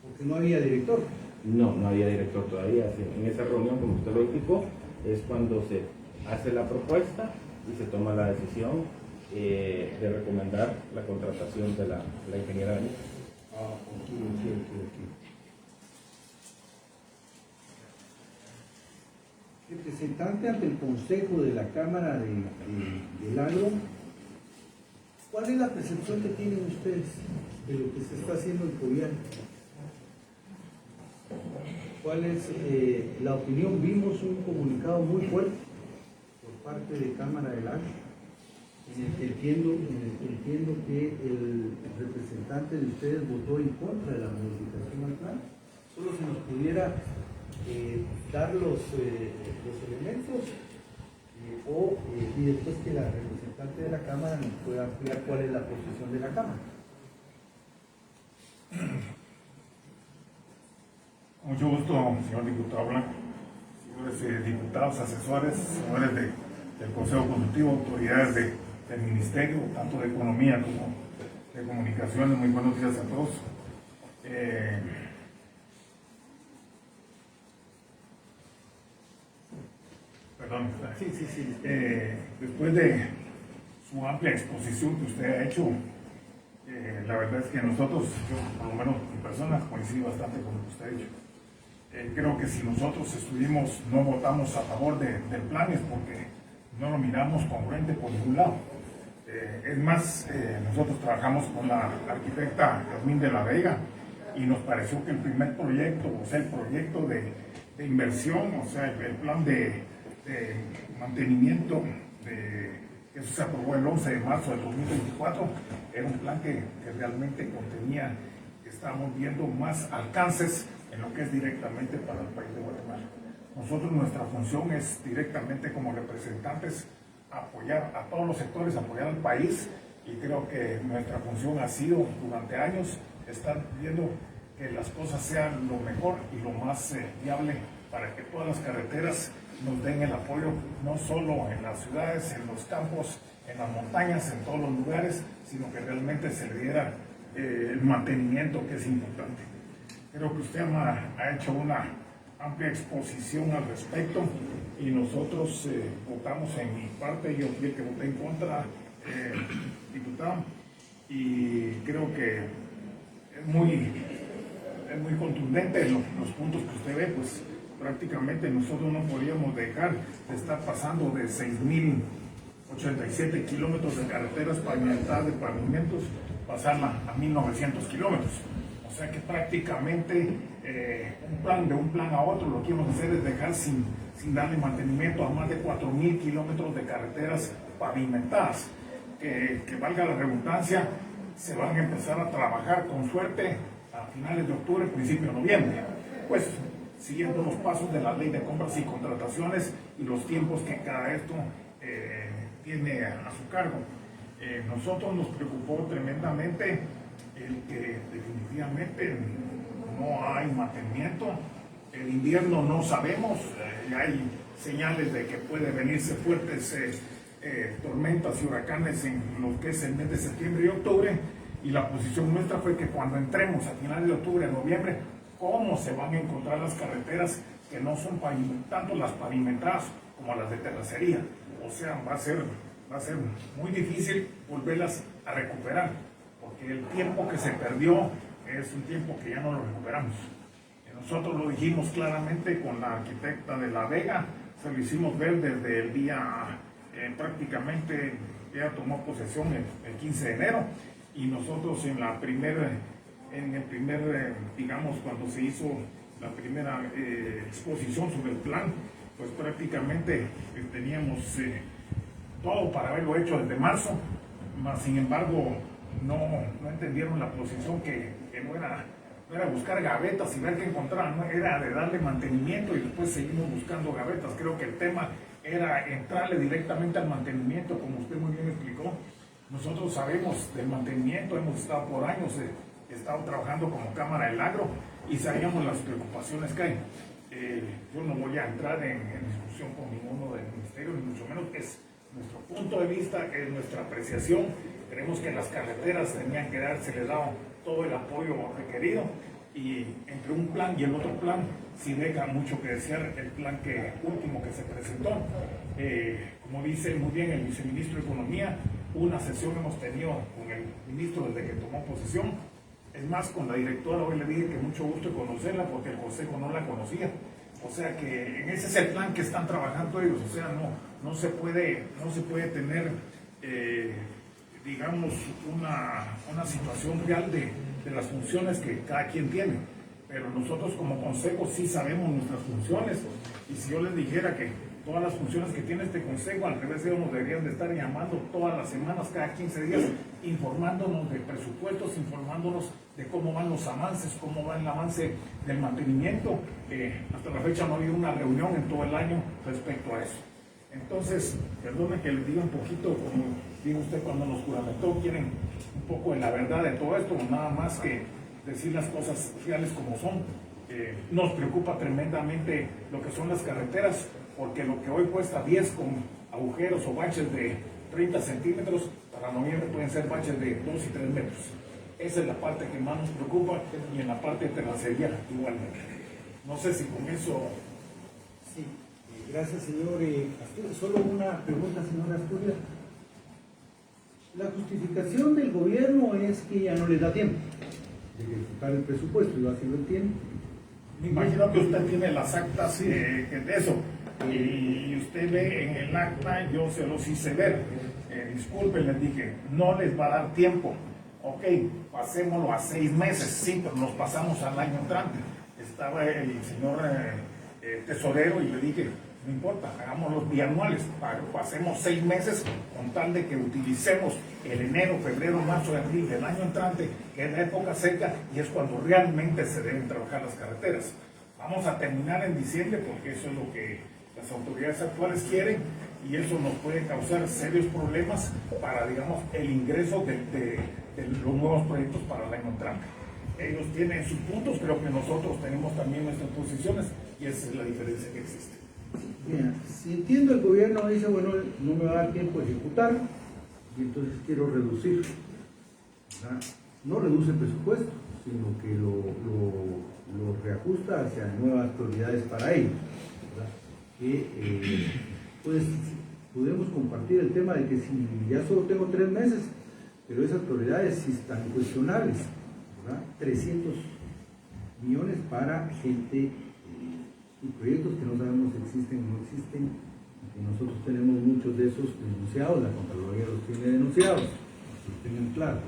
B: Porque no había director.
F: No había director todavía. En esa reunión, como usted lo indicó, es cuando se hace la propuesta y se toma la decisión de recomendar la contratación de la ingeniera Benítez.
B: Ok. Representante ante el Consejo de la Cámara del Agro, ¿cuál es la percepción que tienen ustedes de lo que se está haciendo en Covial? ¿Cuál es la opinión? Vimos un comunicado muy fuerte por parte de Cámara del Agro, en el que entiendo que el representante de ustedes votó en contra de la modificación al plan. Solo si nos pudiera dar los elementos y después que la representante de la Cámara nos pueda ampliar cuál es la posición de la Cámara.
G: Mucho gusto, señor diputado Blanco, señores diputados, asesores, señores del Consejo Consultivo, autoridades del Ministerio, tanto de Economía como de Comunicaciones. Muy buenos días a todos. Perdón.
B: Sí.
G: Después de su amplia exposición que usted ha hecho, la verdad es que nosotros, yo por lo menos mi persona, coincido bastante con lo que usted ha dicho. Creo que si nosotros no votamos a favor del plan es porque no lo miramos congruente por ningún lado. Es más, nosotros trabajamos con la arquitecta Yasmín de la Vega y nos pareció que el primer proyecto, o sea, el proyecto de inversión, o sea, el plan de mantenimiento, eso se aprobó el 11 de marzo del 2024, era un plan que realmente contenía, estábamos viendo más alcances en lo que es directamente para el país de Guatemala. Nosotros, nuestra función es directamente como representantes apoyar a todos los sectores, apoyar al país, y creo que nuestra función ha sido durante años estar viendo que las cosas sean lo mejor y lo más viable para que todas las carreteras nos den el apoyo, no solo en las ciudades, en los campos, en las montañas, en todos los lugares, sino que realmente se le diera el mantenimiento, que es importante. Creo que usted ha hecho una amplia exposición al respecto y nosotros votamos en mi parte, yo fui el que voté en contra, diputado, y creo que es muy contundente los puntos que usted ve, pues prácticamente nosotros no podíamos dejar de estar pasando de 6,000 87 kilómetros de carreteras pavimentadas de pavimentos, pasarla a 1900 kilómetros. O sea que prácticamente de un plan a otro, lo que vamos a hacer es dejar sin darle mantenimiento a más de 4000 kilómetros de carreteras pavimentadas. Que valga la redundancia, se van a empezar a trabajar con suerte a finales de octubre, principio de noviembre. Pues siguiendo los pasos de la ley de compras y contrataciones y los tiempos que cada esto tiene a su cargo. Nosotros nos preocupó tremendamente el que definitivamente no hay mantenimiento. El invierno no sabemos, hay señales de que puede venirse fuertes tormentas y huracanes en lo que es el mes de septiembre y octubre, y la posición nuestra fue que cuando entremos a finales de octubre, noviembre, cómo se van a encontrar las carreteras que no son tanto las pavimentadas como las de terracería. O sea, va a ser muy difícil volverlas a recuperar, porque el tiempo que se perdió es un tiempo que ya no lo recuperamos. Nosotros lo dijimos claramente con la arquitecta de La Vega, se lo hicimos ver desde el día, prácticamente ella tomó posesión el 15 de enero, y nosotros en el primer, digamos, cuando se hizo la primera exposición sobre el plan, pues prácticamente teníamos todo para haberlo hecho desde marzo, mas sin embargo no entendieron la posición que no era buscar gavetas y ver qué encontraban, no era de darle mantenimiento y después seguimos buscando gavetas. Creo que el tema era entrarle directamente al mantenimiento, como usted muy bien explicó. Nosotros sabemos del mantenimiento, hemos estado por años, estado trabajando como Cámara del Agro y sabíamos las preocupaciones que hay. Yo no voy a entrar en discusión con ninguno del ministerio, ni mucho menos. Es nuestro punto de vista, es nuestra apreciación. Creemos que las carreteras tenían que darse, le dado todo el apoyo requerido, y entre un plan y el otro plan sí deja mucho que desear el plan último que se presentó. Como dice muy bien el viceministro de Economía, una sesión hemos tenido con el ministro desde que tomó posesión. Es más, con la directora hoy le dije que mucho gusto de conocerla porque el consejo no la conocía. O sea que en ese es el plan que están trabajando ellos. O sea, no se puede tener, digamos, una situación real de las funciones que cada quien tiene. Pero nosotros como consejo sí sabemos nuestras funciones. Y si yo les dijera que todas las funciones que tiene este consejo, al revés, ellos nos deberían de estar llamando todas las semanas, cada 15 días, informándonos de presupuestos, informándonos de cómo van los avances, cómo va el avance del mantenimiento. Hasta la fecha no ha habido una reunión en todo el año respecto a eso. Entonces, perdone que les diga un poquito, como dijo usted cuando nos juramentó, quieren un poco de la verdad de todo esto, nada más que decir las cosas reales como son. Nos preocupa tremendamente lo que son las carreteras, porque lo que hoy cuesta 10 con agujeros o baches de 30 centímetros, para noviembre pueden ser baches de 2 y 3 metros. Esa es la parte que más nos preocupa, y en la parte de terracería igualmente. No sé si con eso...
B: Sí, gracias señor Asturias. Solo una pregunta, señor Asturias. La justificación del gobierno es que ya no les da tiempo de ejecutar el presupuesto, yo así lo entiendo.
G: Me imagino que usted tiene las actas de eso, y usted ve en el acta, yo se los hice ver. Disculpen, les dije, no les va a dar tiempo. Ok, pasémoslo a 6 meses, sí, pero nos pasamos al año entrante. Estaba el señor tesorero y le dije, no importa, hagámoslos bianuales, pasemos 6 meses con tal de que utilicemos el enero, febrero, marzo y abril del año entrante, que es la época seca y es cuando realmente se deben trabajar las carreteras. Vamos a terminar en diciembre porque eso es lo que las autoridades actuales quieren, y eso nos puede causar serios problemas para, digamos, el ingreso de los nuevos proyectos para el año entrante. Ellos tienen sus puntos, creo que nosotros tenemos también nuestras posiciones, y esa es la diferencia que existe.
B: Bien, si entiendo, el gobierno dice, bueno, no me va a dar tiempo de ejecutar, y entonces quiero reducir. ¿Verdad? No reduce el presupuesto, sino que lo reajusta hacia nuevas prioridades para ellos. Pues podemos compartir el tema de que si ya solo tengo 3 meses, pero esas prioridades sí están cuestionables, ¿verdad? 300 millones para gente y proyectos que no sabemos si existen o no existen, nosotros tenemos muchos de esos denunciados, la Contraloría los tiene denunciados, que lo tengan claro.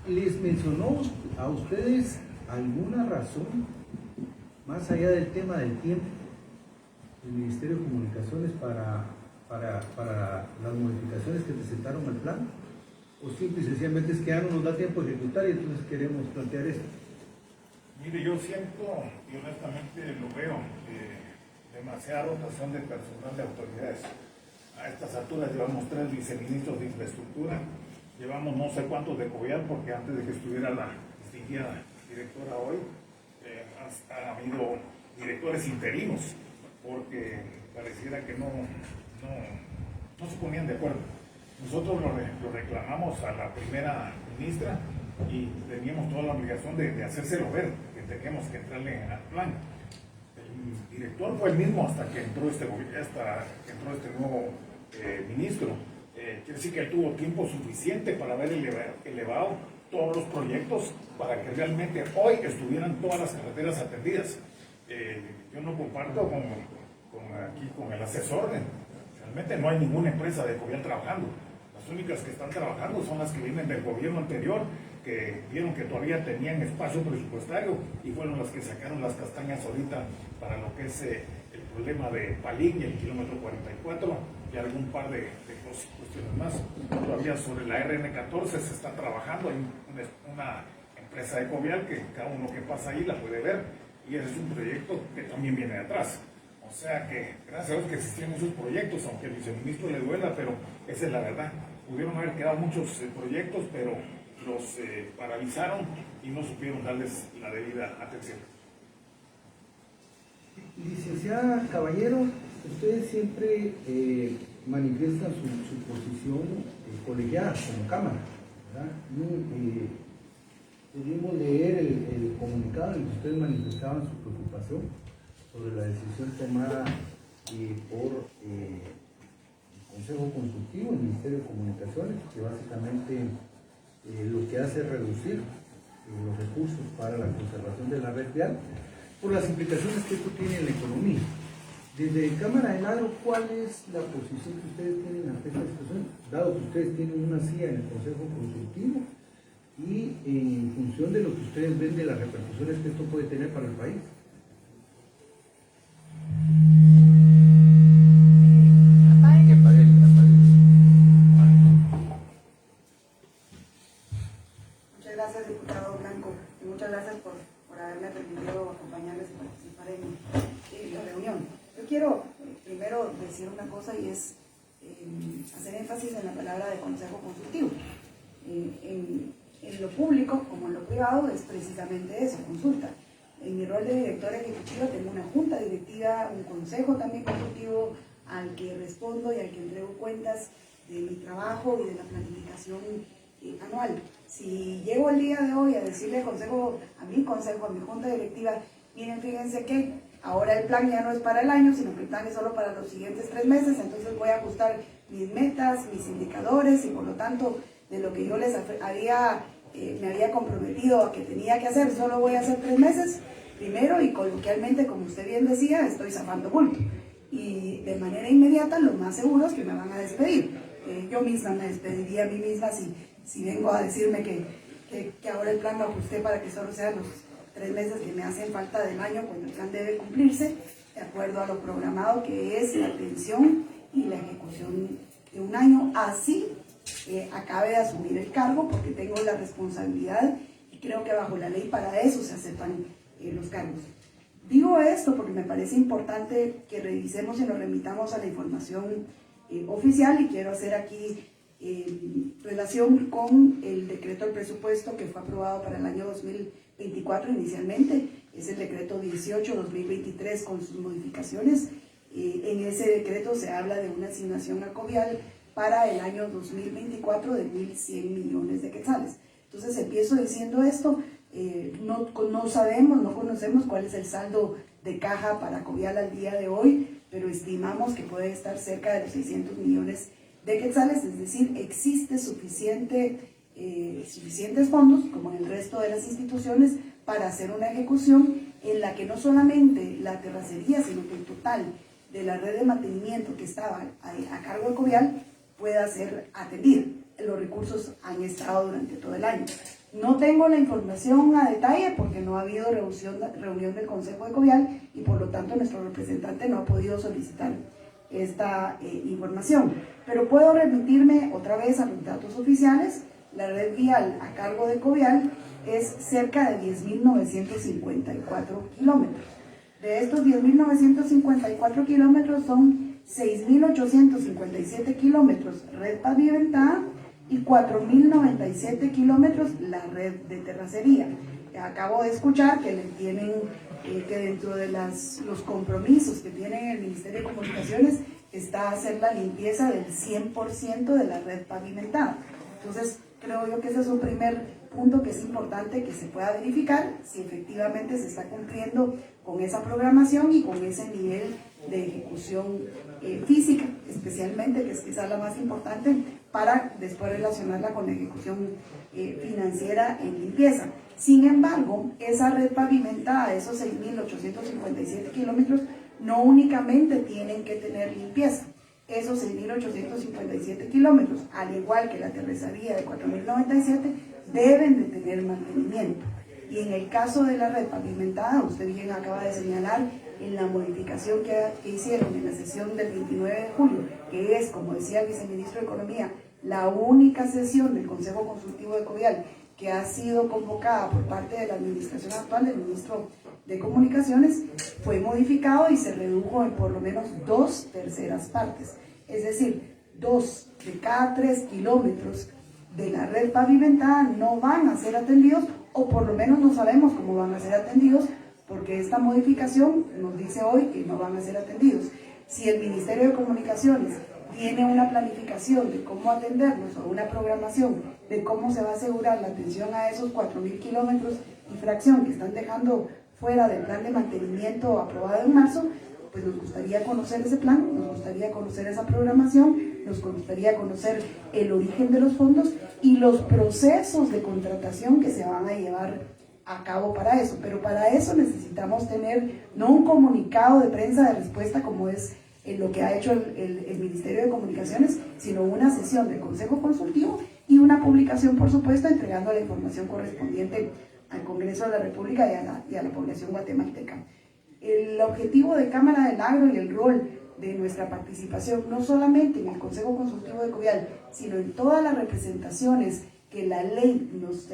B: ¿Les mencionó a ustedes alguna razón, más allá del tema del tiempo, del Ministerio de Comunicaciones para las modificaciones que presentaron al plan? ¿O simple y sencillamente es que ya no nos da tiempo de ejecutar y entonces queremos plantear esto?
G: Mire, yo siento, y honestamente lo veo, demasiada rotación de personal de autoridades. A estas alturas llevamos 3 viceministros de infraestructura, llevamos no sé cuántos de COVIAL, porque antes de que estuviera la distinguida directora hoy, ha habido directores interinos, porque pareciera que no se ponían de acuerdo. Nosotros lo reclamamos a la primera ministra y teníamos toda la obligación de hacérselo ver, que teníamos que entrarle al plan. El director fue el mismo hasta que entró este nuevo ministro. Quiere decir que él tuvo tiempo suficiente para haber elevado todos los proyectos para que realmente hoy estuvieran todas las carreteras atendidas. Yo no comparto con el asesor. Realmente no hay ninguna empresa de COVIAL trabajando. Las únicas que están trabajando son las que vienen del gobierno anterior, que vieron que todavía tenían espacio presupuestario y fueron las que sacaron las castañas ahorita para lo que es el problema de Palín y el kilómetro 44 y algún par de cuestiones más. Todavía sobre la RN14 se está trabajando, hay una empresa de COVIAL que cada uno que pasa ahí la puede ver y ese es un proyecto que también viene de atrás. O sea que, gracias a Dios que existían esos proyectos, aunque al viceministro le duela, pero esa es la verdad. Pudieron haber quedado muchos proyectos, pero los paralizaron y no supieron darles la debida atención.
B: Licenciada Caballero, ustedes siempre manifiestan su posición colegiada como Cámara, ¿verdad? Pudimos leer el comunicado en que ustedes manifestaban su preocupación sobre la decisión tomada por el Consejo Consultivo, el Ministerio de Comunicaciones, que básicamente lo que hace es reducir los recursos para la conservación de la red vial por las implicaciones que esto tiene en la economía. Desde Cámara de Agro, ¿cuál es la posición que ustedes tienen ante esta situación? Dado que ustedes tienen una silla en el Consejo Consultivo y en función de lo que ustedes ven de las repercusiones que esto puede tener para el país.
H: Muchas gracias, diputado Blanco, y muchas gracias por haberme permitido acompañarles y participar en la reunión. Yo quiero primero decir una cosa y es hacer énfasis en la palabra de consejo consultivo. En lo público como en lo privado es precisamente eso, consulta. En mi rol de directora ejecutiva tengo una junta directiva, un consejo también consultivo al que respondo y al que entrego cuentas de mi trabajo y de la planificación anual. Si llego el día de hoy a decirle a mi junta directiva, miren, fíjense que ahora el plan ya no es para el año, sino que el plan es solo para los siguientes 3 meses, entonces voy a ajustar mis metas, mis indicadores y por lo tanto de lo que yo les me había comprometido a que tenía que hacer, solo voy a hacer 3 meses, primero y coloquialmente, como usted bien decía, estoy zafando bulto. Y de manera inmediata lo más seguro es que me van a despedir. Yo misma me despediría a mí misma si vengo a decirme que ahora el plan lo ajusté para que solo sean los 3 meses que me hacen falta del año, cuando el plan debe cumplirse de acuerdo a lo programado que es la atención y la ejecución de un año. Así acabe de asumir el cargo, porque tengo la responsabilidad y creo que bajo la ley para eso se aceptan los cargos. Digo esto porque me parece importante que revisemos y nos remitamos a la información oficial, y quiero hacer aquí relación con el decreto del presupuesto que fue aprobado para el año 2024 inicialmente. Es el decreto 18-2023 con sus modificaciones. En ese decreto se habla de una asignación a COVIAL para el año 2024 de 1.100 millones de quetzales. Entonces empiezo diciendo esto, no conocemos cuál es el saldo de caja para COVIAL al día de hoy, pero estimamos que puede estar cerca de los 600 millones de quetzales, es decir, existe suficientes fondos, como en el resto de las instituciones, para hacer una ejecución en la que no solamente la terracería, sino que el total de la red de mantenimiento que estaba a cargo de Covial pueda ser atendida. Los recursos han estado durante todo el año. No tengo la información a detalle porque no ha habido reunión del Consejo de Covial y por lo tanto nuestro representante no ha podido solicitar esta información. Pero puedo remitirme otra vez a los datos oficiales. La red vial a cargo de Covial es cerca de 10.954 kilómetros. De estos 10.954 kilómetros son 6.857 kilómetros red pavimentada y 4.097 kilómetros la red de terracería. Acabo de escuchar que que dentro de los compromisos que tiene el Ministerio de Comunicaciones está hacer la limpieza del 100% de la red pavimentada. Entonces, creo yo que ese es un primer punto que es importante que se pueda verificar si efectivamente se está cumpliendo con esa programación y con ese nivel de ejecución física, especialmente, que es quizás la más importante, para después relacionarla con la ejecución financiera en limpieza. Sin embargo, esa red pavimentada, esos 6.857 kilómetros, no únicamente tienen que tener limpieza. Esos 6.857 kilómetros, al igual que la terracería de 4.097, deben de tener mantenimiento. Y en el caso de la red pavimentada, usted bien acaba de señalar en la modificación que hicieron en la sesión del 29 de julio, que es, como decía el viceministro de Economía, la única sesión del Consejo Consultivo de Covial que ha sido convocada por parte de la administración actual del ministro de Comunicaciones, fue modificado y se redujo en por lo menos 2/3 partes. Es decir, 2 de cada 3 kilómetros de la red pavimentada no van a ser atendidos, o por lo menos no sabemos cómo van a ser atendidos, porque esta modificación nos dice hoy que no van a ser atendidos. Si el Ministerio de Comunicaciones tiene una planificación de cómo atenderlos o una programación de cómo se va a asegurar la atención a esos 4.000 kilómetros y fracción que están dejando fuera del plan de mantenimiento aprobado en marzo, pues nos gustaría conocer ese plan, nos gustaría conocer esa programación, nos gustaría conocer el origen de los fondos y los procesos de contratación que se van a llevar a cabo para eso. Pero para eso necesitamos tener no un comunicado de prensa de respuesta como es lo que ha hecho el Ministerio de Comunicaciones, sino una sesión del Consejo Consultivo y una publicación, por supuesto, entregando la información correspondiente al Congreso de la República y a la población guatemalteca. El objetivo de Cámara del Agro y el rol de nuestra participación, no solamente en el Consejo Consultivo de Covial, sino en todas las representaciones que la ley nos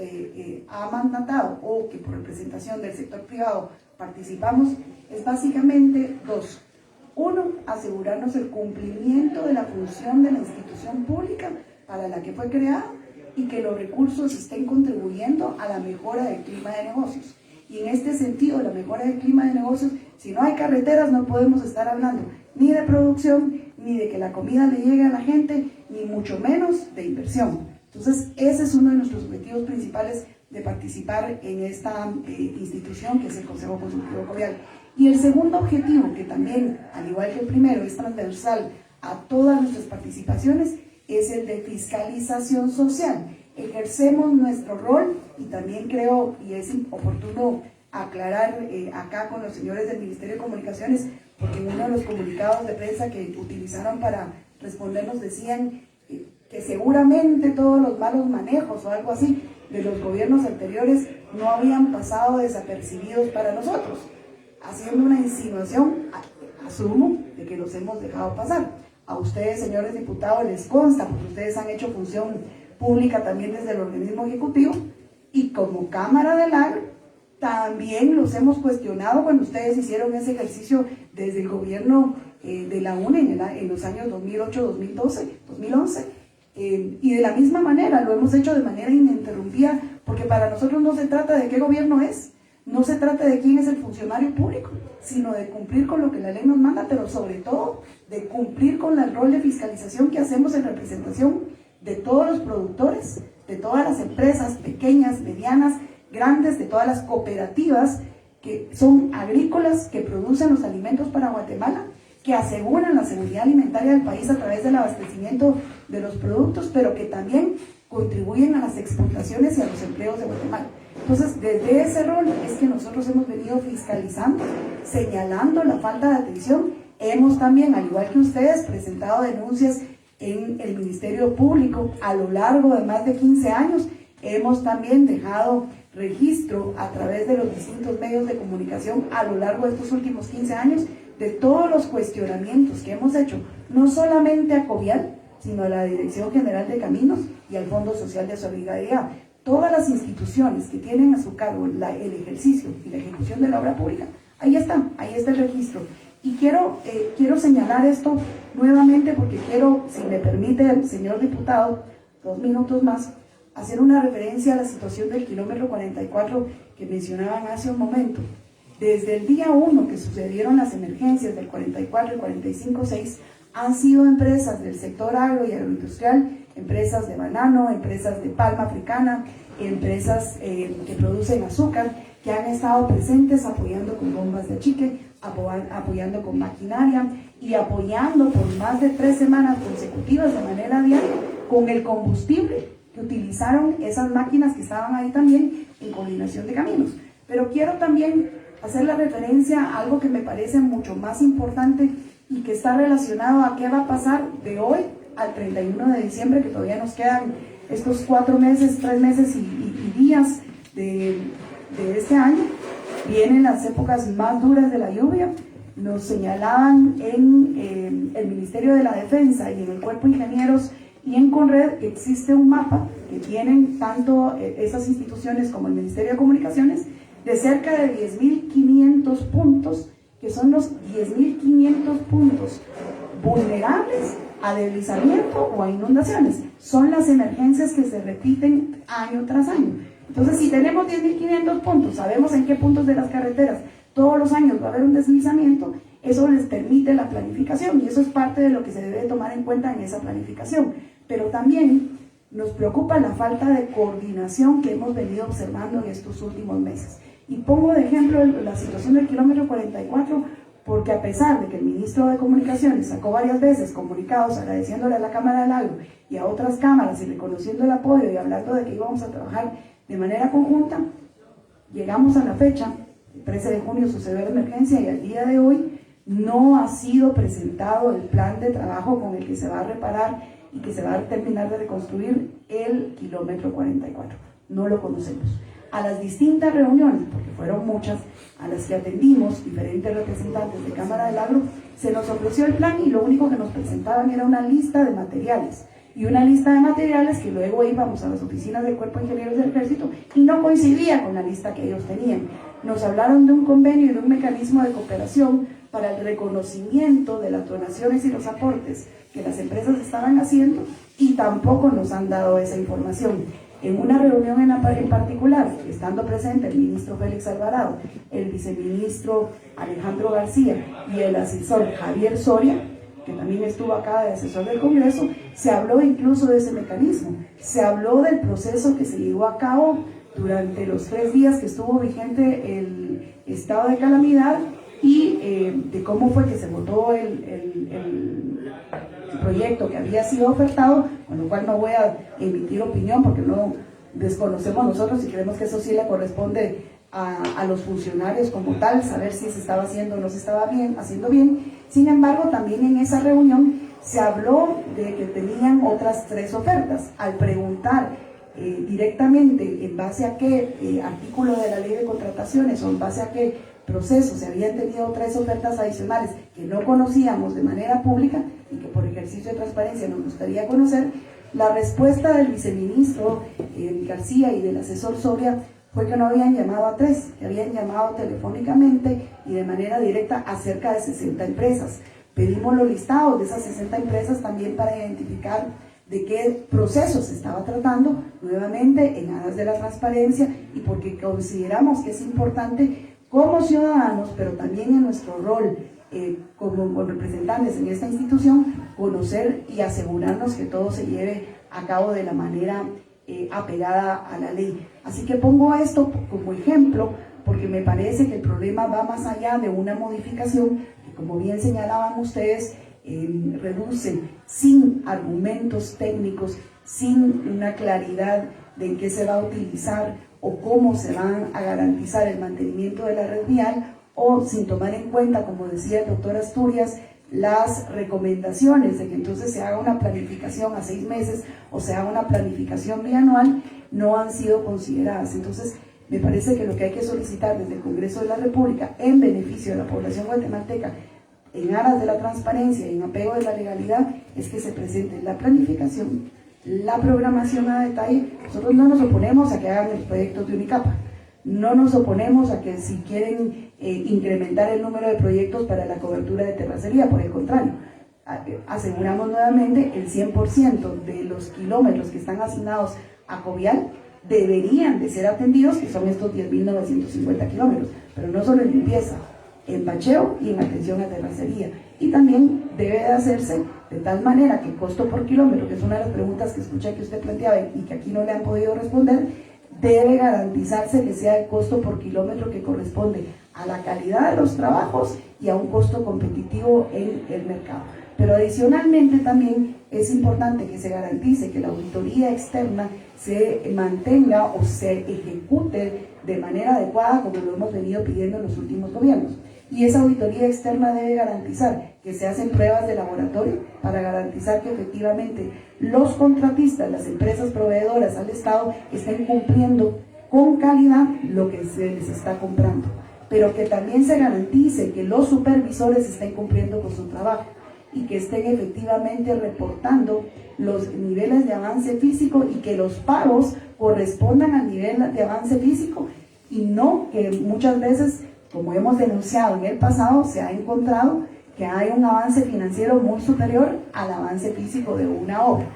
H: ha mandatado o que por representación del sector privado participamos, es básicamente dos. Uno, asegurarnos el cumplimiento de la función de la institución pública para la que fue creada y que los recursos estén contribuyendo a la mejora del clima de negocios. Y en este sentido, la mejora del clima de negocios, si no hay carreteras no podemos estar hablando ni de producción, ni de que la comida le llegue a la gente, ni mucho menos de inversión. Entonces, ese es uno de nuestros objetivos principales de participar en esta institución que es el Consejo Consultivo Covial. Y el segundo objetivo, que también, al igual que el primero, es transversal a todas nuestras participaciones, es el de fiscalización social. Ejercemos nuestro rol y también creo, y es oportuno aclarar acá con los señores del Ministerio de Comunicaciones, porque en uno de los comunicados de prensa que utilizaron para respondernos decían que seguramente todos los malos manejos o algo así de los gobiernos anteriores no habían pasado desapercibidos para nosotros, haciendo una insinuación, asumo, de que los hemos dejado pasar. A ustedes, señores diputados, les consta, porque ustedes han hecho función pública también desde el organismo ejecutivo, y como Cámara del Agro, también los hemos cuestionado cuando ustedes hicieron ese ejercicio desde el gobierno de la UNE en los años 2008, 2011, y de la misma manera lo hemos hecho de manera ininterrumpida, porque para nosotros no se trata de qué gobierno es, no se trata de quién es el funcionario público, sino de cumplir con lo que la ley nos manda, pero sobre todo de cumplir con el rol de fiscalización que hacemos en representación de todos los productores, de todas las empresas pequeñas, medianas, grandes, de todas las cooperativas que son agrícolas, que producen los alimentos para Guatemala, que aseguran la seguridad alimentaria del país a través del abastecimiento de los productos, pero que también contribuyen a las exportaciones y a los empleos de Guatemala. Entonces, desde ese rol es que nosotros hemos venido fiscalizando, señalando la falta de atención. Hemos también, al igual que ustedes, presentado denuncias en el Ministerio Público a lo largo de más de 15 años. Hemos también dejado registro a través de los distintos medios de comunicación a lo largo de estos últimos 15 años de todos los cuestionamientos que hemos hecho, no solamente a Covial, sino a la Dirección General de Caminos y al Fondo Social de Solidaridad. Todas las instituciones que tienen a su cargo el ejercicio y la ejecución de la obra pública, ahí están, ahí está el registro. Y quiero señalar esto nuevamente porque quiero, si me permite el señor diputado, 2 minutos más, hacer una referencia a la situación del kilómetro 44 que mencionaban hace un momento. Desde el día 1 que sucedieron las emergencias del 44 y 45-6, han sido empresas del sector agro y agroindustrial, empresas de banano, empresas de palma africana, empresas que producen azúcar, que han estado presentes apoyando con bombas de achique, apoyando con maquinaria y apoyando por más de 3 semanas consecutivas de manera diaria con el combustible que utilizaron esas máquinas que estaban ahí también en coordinación de caminos. Pero quiero también hacer la referencia a algo que me parece mucho más importante y que está relacionado a qué va a pasar de hoy al 31 de diciembre, que todavía nos quedan estos 4 meses, 3 meses y días de este año. Vienen las épocas más duras de la lluvia. Nos señalaban en el Ministerio de la Defensa y en el Cuerpo de Ingenieros y en Conred que existe un mapa que tienen tanto esas instituciones como el Ministerio de Comunicaciones de cerca de 10.500 puntos, que son los 10.500 puntos vulnerables a deslizamiento o a inundaciones. Son las emergencias que se repiten año tras año. Entonces, si tenemos 10.500 puntos, sabemos en qué puntos de las carreteras todos los años va a haber un deslizamiento, eso les permite la planificación y eso es parte de lo que se debe tomar en cuenta en esa planificación. Pero también nos preocupa la falta de coordinación que hemos venido observando en estos últimos meses. Y pongo de ejemplo la situación del kilómetro 44, porque a pesar de que el ministro de Comunicaciones sacó varias veces comunicados agradeciéndole a la Cámara del Agro y a otras cámaras y reconociendo el apoyo y hablando de que íbamos a trabajar de manera conjunta, llegamos a la fecha, el 13 de junio sucedió la emergencia y al día de hoy no ha sido presentado el plan de trabajo con el que se va a reparar y que se va a terminar de reconstruir el kilómetro 44. No lo conocemos. A las distintas reuniones, porque fueron muchas, a las que atendimos diferentes representantes de Cámara del Agro, se nos ofreció el plan y lo único que nos presentaban era una lista de materiales. Y una lista de materiales que luego íbamos a las oficinas del Cuerpo de Ingenieros del Ejército y no coincidía con la lista que ellos tenían. Nos hablaron de un convenio y de un mecanismo de cooperación para el reconocimiento de las donaciones y los aportes que las empresas estaban haciendo y tampoco nos han dado esa información. En una reunión en particular, estando presente el ministro Félix Alvarado, el viceministro Alejandro García y el asesor Javier Soria, que también estuvo acá de asesor del Congreso, se habló incluso de ese mecanismo. Se habló del proceso que se llevó a cabo durante los 3 días que estuvo vigente el estado de calamidad y de cómo fue que se votó el proyecto que había sido ofertado, con lo cual no voy a emitir opinión porque no desconocemos nosotros y creemos que eso sí le corresponde a los funcionarios como tal, saber si se estaba haciendo o no se estaba haciendo bien. Sin embargo, también en esa reunión se habló de que tenían otras 3 ofertas. Al preguntar directamente en base a qué artículo de la ley de contrataciones o en base a qué proceso se habían tenido 3 ofertas adicionales que no conocíamos de manera pública y que por ejercicio de transparencia nos gustaría conocer, la respuesta del viceministro García y del asesor Soria fue que no habían llamado a 3, que habían llamado telefónicamente y de manera directa a cerca de 60 empresas. Pedimos los listados de esas 60 empresas también para identificar de qué proceso se estaba tratando, nuevamente en aras de la transparencia y porque consideramos que es importante como ciudadanos, pero también en nuestro rol como representantes en esta institución, conocer y asegurarnos que todo se lleve a cabo de la manera apegada a la ley. Así que pongo esto como ejemplo porque me parece que el problema va más allá de una modificación que, como bien señalaban ustedes, reduce sin argumentos técnicos, sin una claridad de en qué se va a utilizar o cómo se van a garantizar el mantenimiento de la red vial, o sin tomar en cuenta, como decía el doctor Asturias, las recomendaciones de que entonces se haga una planificación a 6 meses o se haga una planificación bianual, no han sido consideradas. Entonces, me parece que lo que hay que solicitar desde el Congreso de la República en beneficio de la población guatemalteca, en aras de la transparencia y en apego de la legalidad, es que se presente la planificación, la programación a detalle. Nosotros no nos oponemos a que hagan los proyectos de Unicapa, no nos oponemos a que si quieren incrementar el número de proyectos para la cobertura de terracería, por el contrario, aseguramos nuevamente el 100% de los kilómetros que están asignados a Covial deberían de ser atendidos, que son estos 10.950 kilómetros, pero no solo en limpieza, en bacheo y en atención a terracería. Y también debe de hacerse de tal manera que el costo por kilómetro, que es una de las preguntas que escuché que usted planteaba y que aquí no le han podido responder, debe garantizarse que sea el costo por kilómetro que corresponde a la calidad de los trabajos y a un costo competitivo en el mercado. Pero adicionalmente también es importante que se garantice que la auditoría externa se mantenga o se ejecute de manera adecuada, como lo hemos venido pidiendo en los últimos gobiernos. Y esa auditoría externa debe garantizar que se hacen pruebas de laboratorio para garantizar que efectivamente los contratistas, las empresas proveedoras al Estado, estén cumpliendo con calidad lo que se les está comprando, pero que también se garantice que los supervisores estén cumpliendo con su trabajo y que estén efectivamente reportando los niveles de avance físico y que los pagos correspondan al nivel de avance físico, y no que muchas veces, como hemos denunciado en el pasado, se ha encontrado que hay un avance financiero muy superior al avance físico de una obra.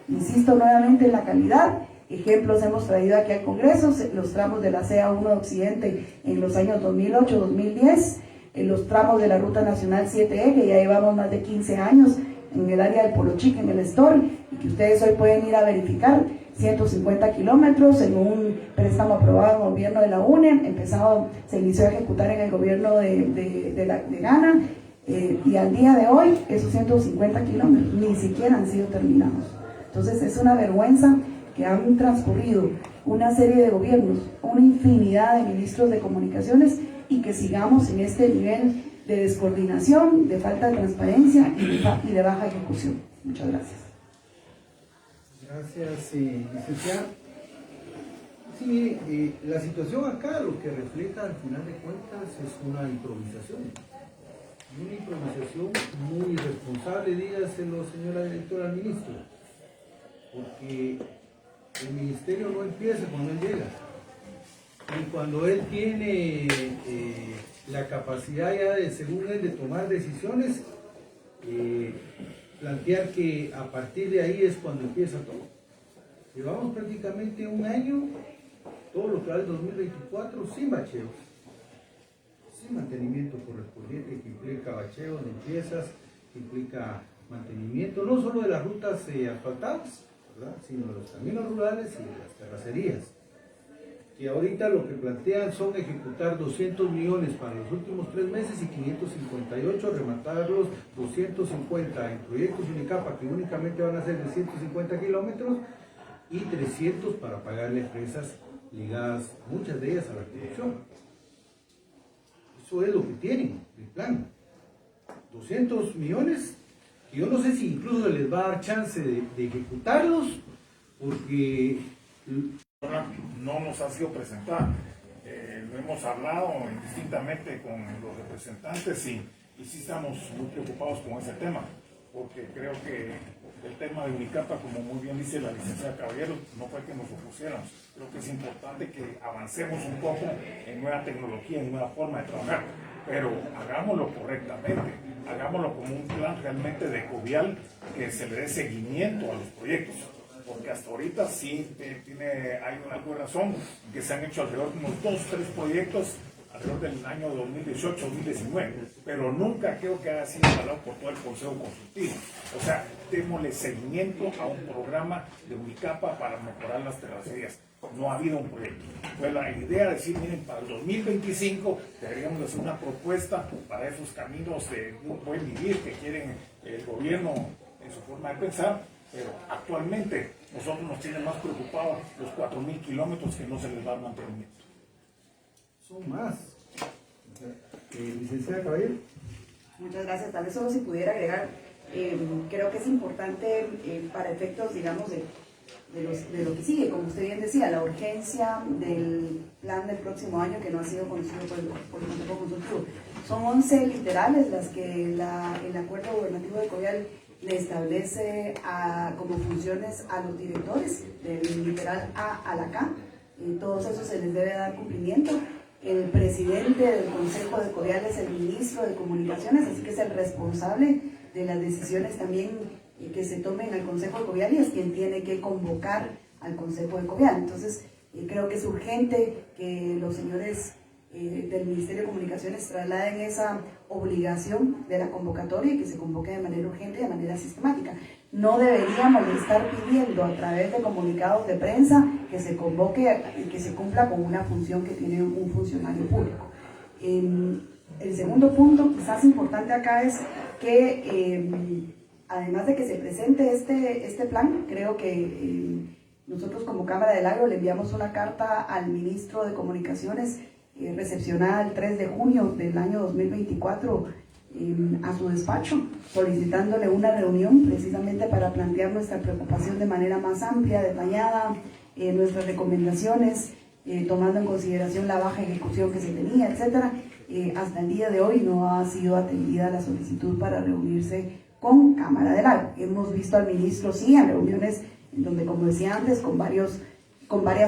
H: Insisto nuevamente en la calidad. Ejemplos hemos traído aquí al Congreso, los tramos de la CA1 de Occidente en los años 2008-2010, en los tramos de la Ruta Nacional 7E, que ya llevamos más de 15 años en el área del Polo Chic, en el Store, y que ustedes hoy pueden ir a verificar, 150 kilómetros en un préstamo aprobado en el gobierno de la UNE, se inició a ejecutar en el gobierno de Ghana, y al día de hoy esos 150 kilómetros ni siquiera han sido terminados. Entonces es una vergüenza que han transcurrido una serie de gobiernos, una infinidad de ministros de comunicaciones, y que sigamos en este nivel de descoordinación, de falta de transparencia y de baja ejecución. Muchas gracias.
B: Gracias, licenciada. Sí, la situación acá lo que refleja al final de cuentas es una improvisación muy irresponsable, dígaselo, señora directora, al ministro, porque el ministerio no empieza cuando él llega, y cuando él tiene la capacidad ya de, según él, de tomar decisiones, plantear que a partir de ahí es cuando empieza todo. Llevamos prácticamente un año, todo lo que va del 2024, sin bacheos, sin mantenimiento correspondiente, que implica bacheos, limpiezas, que implica mantenimiento no solo de las rutas asfaltadas, ¿verdad?, sino de los caminos rurales y de las terracerías, que ahorita lo que plantean son ejecutar 200 millones para los últimos 3 meses y 558, rematarlos 250 en proyectos Unicapa, que únicamente van a ser de 150 kilómetros, y 300 para pagarle a empresas ligadas, muchas de ellas, a la corrupción. Eso es lo que tienen, el plan. 200 millones, que yo no sé si incluso les va a dar chance de ejecutarlos, porque
G: no nos ha sido presentada. Lo hemos hablado indistintamente con los representantes y sí estamos muy preocupados con ese tema, porque creo que el tema de Unicapa, como muy bien dice la licenciada Caballero, no fue que nos opusiéramos. Creo que es importante que avancemos un poco en nueva tecnología, en nueva forma de trabajar, pero hagámoslo correctamente, hagámoslo como un plan realmente de Covial, que se le dé seguimiento a los proyectos. Porque hasta ahorita sí hay algo de razón, que se han hecho alrededor de unos 2 o 3 proyectos alrededor del año 2018-2019, pero nunca creo que haya sido avalado por todo el Consejo Consultivo. O sea, démosle seguimiento a un programa de Unicapa para mejorar las terracerías. No ha habido un proyecto. Pues la idea de decir, miren, para el 2025 deberíamos hacer una propuesta para esos caminos de buen vivir que quieren el gobierno en su forma de pensar, pero actualmente nosotros nos tiene más preocupados los 4.000 kilómetros que no se les da mantenimiento.
B: Son más. Licenciada Caballero.
H: Muchas gracias. Tal vez solo si pudiera agregar, creo que es importante para efectos, digamos, de lo que sigue, como usted bien decía, la urgencia del plan del próximo año que no ha sido conocido por el Consejo Consultivo. Son 11 literales las que el acuerdo gubernativo de Covial le establece como funciones a los directores, del literal A a la K. Todos esos se les debe dar cumplimiento. El presidente del Consejo de Covial es el ministro de Comunicaciones, así que es el responsable de las decisiones también que se tomen al Consejo de Covial y es quien tiene que convocar al Consejo de Covial. Entonces, creo que es urgente que los señores del Ministerio de Comunicaciones trasladen esa obligación de la convocatoria y que se convoque de manera urgente y de manera sistemática. No deberíamos estar pidiendo a través de comunicados de prensa que se convoque y que se cumpla con una función que tiene un funcionario público. El segundo punto, quizás importante acá, es que además de que se presente este plan, creo que nosotros como Cámara del Agro le enviamos una carta al ministro de Comunicaciones recepcionada el 3 de junio del año 2024 a su despacho, solicitándole una reunión precisamente para plantear nuestra preocupación de manera más amplia, detallada, nuestras recomendaciones, tomando en consideración la baja ejecución que se tenía, etc. Hasta el día de hoy no ha sido atendida la solicitud para reunirse con Cámara del Agro. Hemos visto al ministro, sí, en reuniones donde, como decía antes, con varias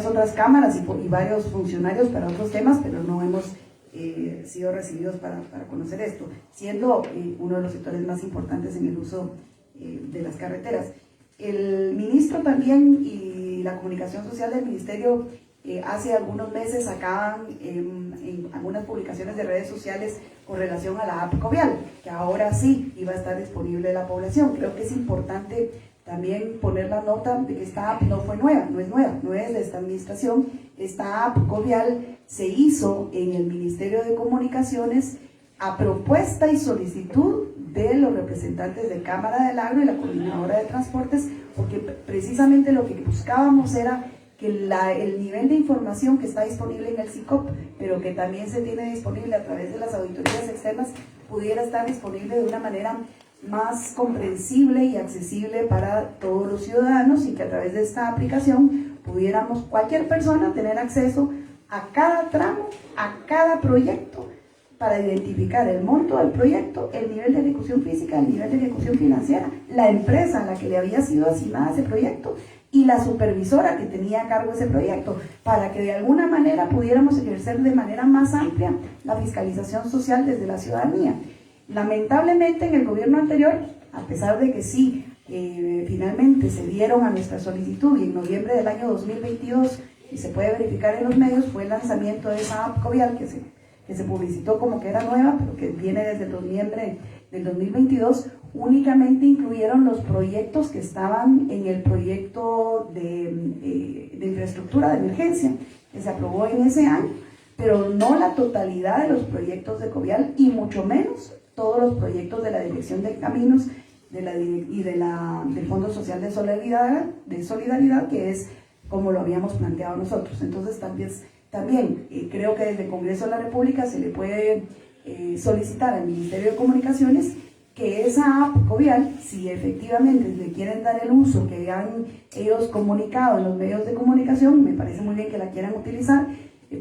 H: otras cámaras y varios funcionarios para otros temas, pero no hemos sido recibidos para conocer esto, siendo uno de los sectores más importantes en el uso de las carreteras. El ministro también y la comunicación social del ministerio hace algunos meses sacaban en algunas publicaciones de redes sociales con relación a la app Covial, que ahora sí iba a estar disponible a la población. Creo que es importante también poner la nota de que esta app no fue nueva, no es de esta administración. Esta app Covial se hizo en el Ministerio de Comunicaciones a propuesta y solicitud de los representantes de Cámara del Agro y la Coordinadora de Transportes, porque precisamente lo que buscábamos era que el nivel de información que está disponible en el SICOP, pero que también se tiene disponible a través de las auditorías externas, pudiera estar disponible de una manera más comprensible y accesible para todos los ciudadanos, y que a través de esta aplicación pudiéramos cualquier persona tener acceso a cada tramo, a cada proyecto, para identificar el monto del proyecto, el nivel de ejecución física, el nivel de ejecución financiera, la empresa a la que le había sido asignada ese proyecto y la supervisora que tenía a cargo ese proyecto, para que de alguna manera pudiéramos ejercer de manera más amplia la fiscalización social desde la ciudadanía. Lamentablemente en el gobierno anterior, a pesar de que sí, finalmente se dieron a nuestra solicitud, y en noviembre del año 2022, y se puede verificar en los medios, fue el lanzamiento de esa app Covial que se publicitó como que era nueva, pero que viene desde noviembre del 2022, únicamente incluyeron los proyectos que estaban en el proyecto de infraestructura de emergencia, que se aprobó en ese año, pero no la totalidad de los proyectos de Covial, y mucho menos todos los proyectos de la Dirección de Caminos y del Fondo Social de Solidaridad, que es como lo habíamos planteado nosotros. Entonces también creo que desde el Congreso de la República se le puede solicitar al Ministerio de Comunicaciones que esa app Covial, si efectivamente le quieren dar el uso que han ellos comunicado en los medios de comunicación, me parece muy bien que la quieran utilizar,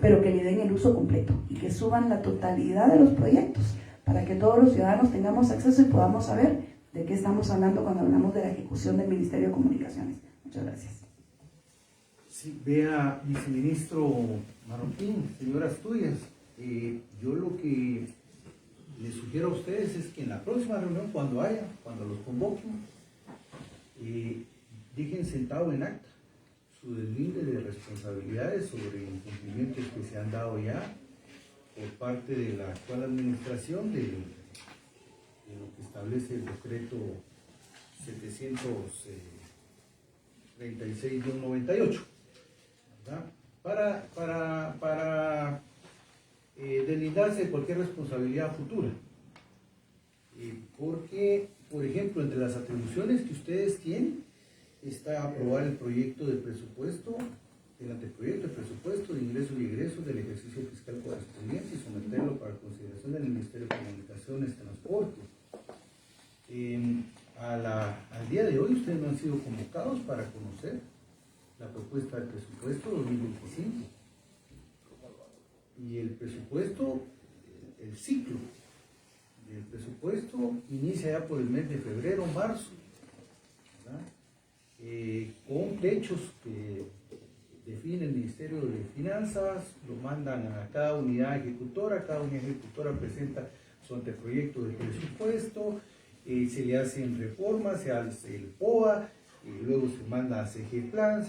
H: pero que le den el uso completo y que suban la totalidad de los proyectos para que todos los ciudadanos tengamos acceso y podamos saber de qué estamos hablando cuando hablamos de la ejecución del Ministerio de Comunicaciones. Muchas gracias.
B: Sí, vea, viceministro Marroquín, señoras tuyas, yo lo que les sugiero a ustedes es que en la próxima reunión, cuando los convoquen, dejen sentado en acta su deslinde de responsabilidades sobre incumplimientos que se han dado ya por parte de la actual administración de lo que establece el decreto 736-98, ¿verdad? Para deslindarse de cualquier responsabilidad futura. Porque, por ejemplo, entre las atribuciones que ustedes tienen está aprobar el proyecto de presupuesto, el anteproyecto de presupuesto de ingresos y egresos del ejercicio fiscal correspondiente y someterlo para consideración del Ministerio de Comunicaciones y Transporte. Al día de hoy ustedes no han sido convocados para conocer la propuesta del presupuesto 2025. Y el presupuesto, el ciclo del presupuesto inicia ya por el mes de febrero, marzo, ¿verdad? Con techos que define el Ministerio de Finanzas, lo mandan a cada unidad ejecutora presenta su anteproyecto de presupuesto, se le hacen reformas, se hace el POA, luego se manda a CG Plan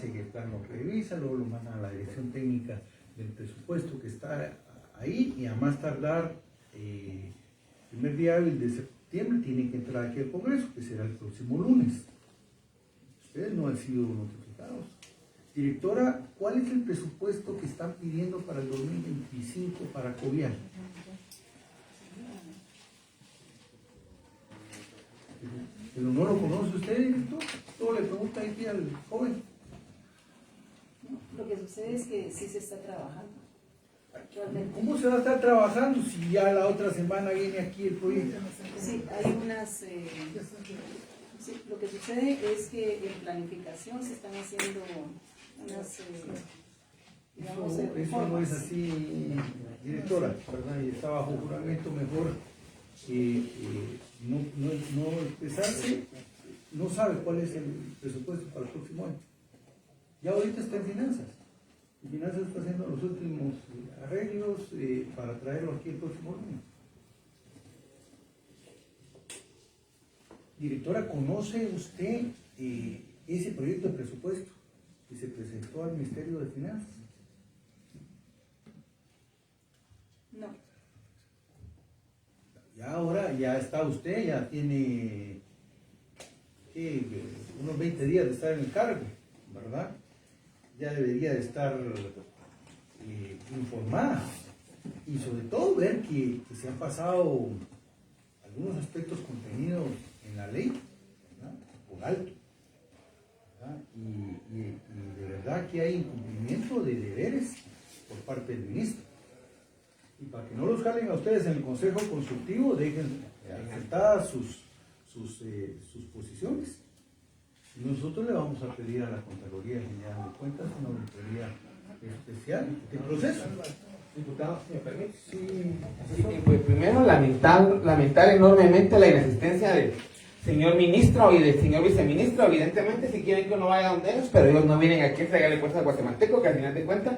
B: lo revisa, luego lo manda a la dirección técnica del presupuesto que está ahí, y a más tardar primer día hábil de septiembre tiene que entrar aquí al Congreso, que será el próximo lunes. Ustedes no han sido notificados. Directora, ¿cuál es el presupuesto que están pidiendo para el 2025 para Covial? Pero no lo conoce usted, director. Todo le pregunta aquí al joven.
C: Lo que sucede es que sí se está trabajando.
B: ¿Cómo se va a estar trabajando si ya la otra semana viene aquí el proyecto?
C: Sí, hay unas... sí, lo que sucede es que en planificación se están haciendo unas... digamos,
B: Eso no
C: reformas.
B: es así, directora, ¿verdad? Y está bajo juramento, mejor no expresarse. No sabe cuál es el presupuesto para el próximo año. Ya ahorita está en finanzas. Y finanzas está haciendo los últimos arreglos para traerlo aquí el próximo lunes. Directora, ¿conoce usted ese proyecto de presupuesto que se presentó al Ministerio de Finanzas?
C: No.
B: Ya ahora ya está usted, ya tiene unos 20 días de estar en el cargo, ¿verdad? Ya debería de estar informada y sobre todo ver que se han pasado algunos aspectos contenidos en la ley, ¿verdad? Por alto, ¿verdad? Y de verdad que hay incumplimiento de deberes por parte del ministro. Y para que no los jalen a ustedes en el Consejo Consultivo, dejen aceptadas sus posiciones. Y nosotros le vamos a pedir a la Contraloría General de Cuentas una auditoría especial de proceso.
F: Diputado, ¿me permite?
B: Sí,
F: Pues primero lamentar enormemente la inexistencia del señor ministro y del señor viceministro. Evidentemente, si quieren que uno vaya donde ellos, pero ellos no vienen aquí a entregarle cuentas al guatemalteco, que al final de cuentas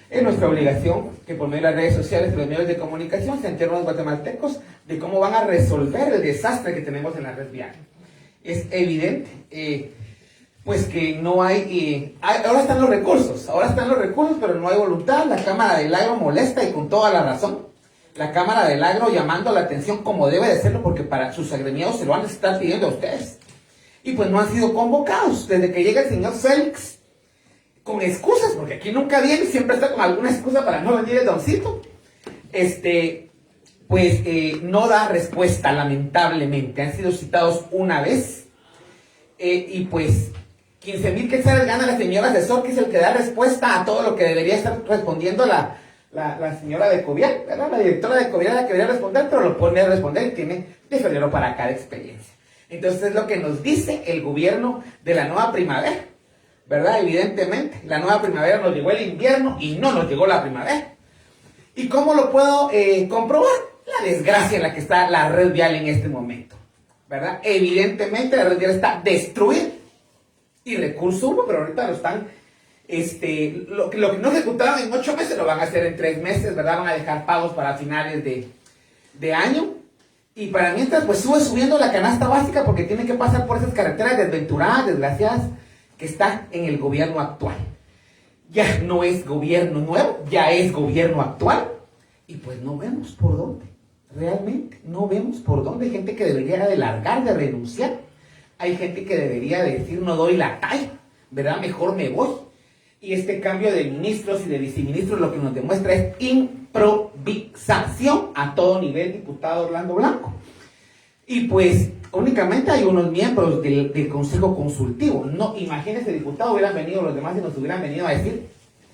F: es nuestra obligación que por medio de las redes sociales y los medios de comunicación se enteren los guatemaltecos de cómo van a resolver el desastre que tenemos en la red vial. Es evidente, pues que no ahora están los recursos, pero no hay voluntad. La Cámara del Agro molesta y con toda la razón. La Cámara del Agro llamando la atención como debe de serlo, porque para sus agremiados se lo van a estar pidiendo a ustedes. Y pues no han sido convocados desde que llega el señor Félix, con excusas, porque aquí nunca viene, siempre está con alguna excusa para no venir el doncito. No da respuesta, lamentablemente. Han sido citados una vez, y pues 15,000 quetzales gana la señora asesor, que es el que da respuesta a todo lo que debería estar respondiendo la señora de Covial, ¿verdad? La directora de Covial la que debería responder, pero lo pone a responder y tiene de febrero para acá de experiencia. Entonces es lo que nos dice el gobierno de la nueva primavera, ¿verdad? Evidentemente, la nueva primavera nos llegó el invierno y no nos llegó la primavera. ¿Y cómo lo puedo comprobar? La desgracia en la que está la red vial en este momento, ¿verdad? Evidentemente la red vial está destruida y recurso hubo, pero ahorita lo están, lo que no ejecutaron en 8 meses lo van a hacer en 3 meses, ¿verdad? Van a dejar pagos para finales de año. Y para mientras, pues sube subiendo la canasta básica, porque tiene que pasar por esas carreteras desventuradas, desgraciadas, que está en el gobierno actual. Ya no es gobierno nuevo, ya es gobierno actual, y pues no vemos por dónde, realmente no vemos por dónde. Hay gente que debería de largar, de renunciar, hay gente que debería de decir no doy la talla, ¿verdad? Mejor me voy. Y este cambio de ministros y de viceministros lo que nos demuestra es improvisación a todo nivel, diputado Orlando Blanco.
I: Y pues únicamente hay unos miembros del Consejo Consultivo. No, imagínense, diputado, hubieran venido los demás y nos hubieran venido a decir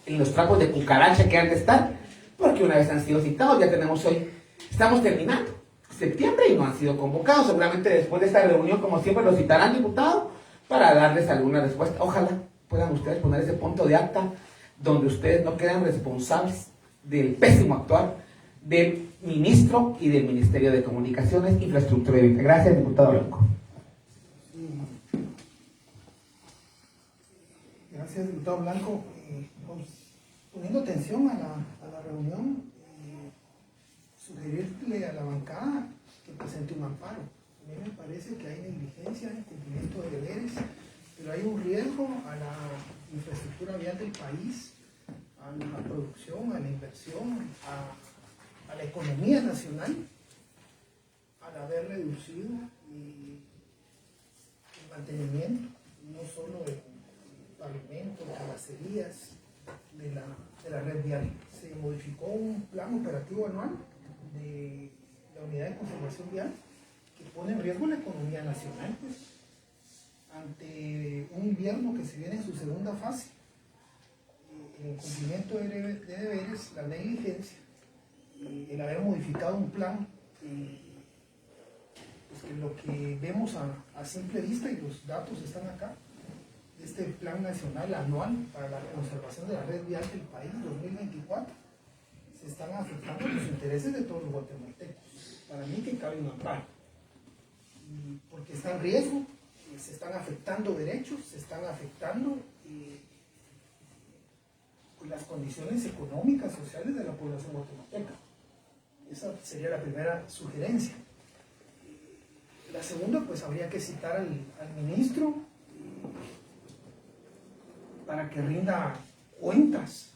I: en los trapos de cucaracha que han de estar, porque una vez han sido citados, ya tenemos hoy, estamos terminando septiembre y no han sido convocados. Seguramente después de esta reunión, como siempre, los citarán, diputado, para darles alguna respuesta. Ojalá puedan ustedes poner ese punto de acta donde ustedes no quedan responsables del pésimo actuar del ministro y del Ministerio de Comunicaciones, Infraestructura y Vivienda. Gracias, diputado Blanco.
J: Gracias, diputado Blanco. Poniendo atención a la reunión, sugerirle a la bancada que presente un amparo. A mí me parece que hay negligencia en cumplimiento de deberes, pero hay un riesgo a la infraestructura vial del país, a la producción, a la inversión, a la economía nacional, al haber reducido el mantenimiento, no solo en pavimentos, carrocerías de la red vial. Se modificó un plan operativo anual de la Unidad de Conservación Vial que pone en riesgo la economía nacional, pues, ante un invierno que se viene en su segunda fase. El incumplimiento de deberes, la negligencia, el haber modificado un plan, pues que lo que vemos a simple vista, y los datos están acá, este plan nacional anual para la conservación de la red vial del país 2024, se están afectando los intereses de todos los guatemaltecos. Para mí que cabe un amparo, porque está en riesgo, se están afectando derechos, se están afectando las condiciones económicas, sociales de la población guatemalteca. Esa sería la primera sugerencia. La segunda, pues habría que citar al ministro para que rinda cuentas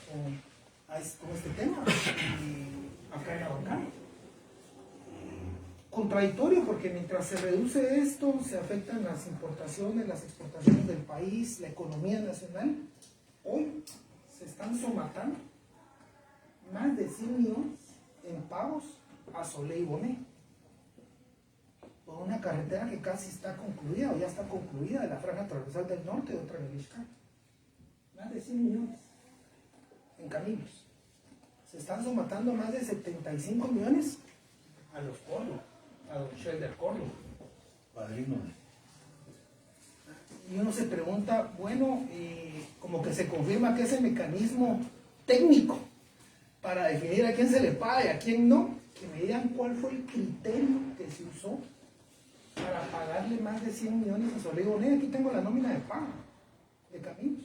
J: con este tema acá en la bancada. Contradictorio, porque mientras se reduce esto, se afectan las importaciones, las exportaciones del país, la economía nacional. Hoy se están somatando más de 100 millones en pagos a Solé y Boné por una carretera que casi está concluida o ya está concluida, de la franja transversal del norte de otra Melishka. Más de 100 millones en caminos. Se están somatando más de 75 millones a los Córdoba, a don Shelder Córdoba, padrino. Y uno se pregunta, bueno, como que se confirma que ese mecanismo técnico para definir a quién se le paga y a quién no, que me digan cuál fue el criterio que se usó para pagarle más de 100 millones a Solé y Boné. Aquí tengo la nómina de pago de caminos,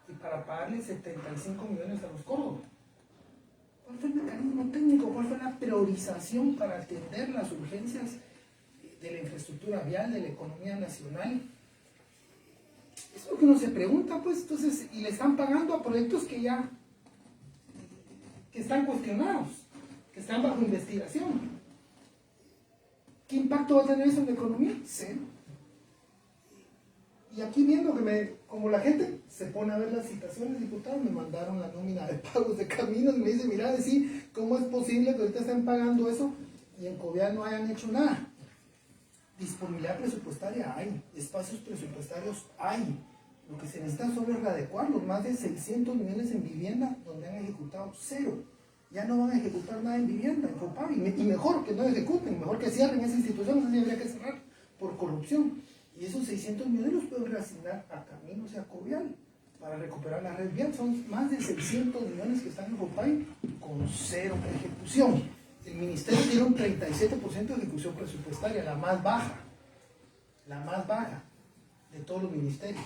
J: y para pagarle 75 millones a los Córdoba. ¿Cuál fue el mecanismo técnico? ¿Cuál fue la priorización para atender las urgencias de la infraestructura vial, de la economía nacional? Es lo que uno se pregunta, pues. Entonces, y le están pagando a proyectos que están cuestionados, que están bajo investigación. ¿Qué impacto va a tener eso en la economía? Cero. Y aquí viendo como la gente se pone a ver las citaciones, diputados, me mandaron la nómina de pagos de caminos y me dice, mira, decir, ¿cómo es posible que ahorita estén pagando eso y en Covial no hayan hecho nada? Disponibilidad presupuestaria hay, espacios presupuestarios hay. Lo que se necesita solo es readecuar los más de 600 millones en vivienda, donde han ejecutado cero. Ya no van a ejecutar nada en vivienda, en FOPAV, y mejor que no ejecuten, mejor que cierren esa institución, así habría que cerrar por corrupción. Y esos 600 millones los pueden reasignar a caminos y a Covial para recuperar la red vial. Son más de 600 millones que están en FOPAV con cero ejecución. El ministerio tiene un 37% de ejecución presupuestaria, la más baja de todos los ministerios.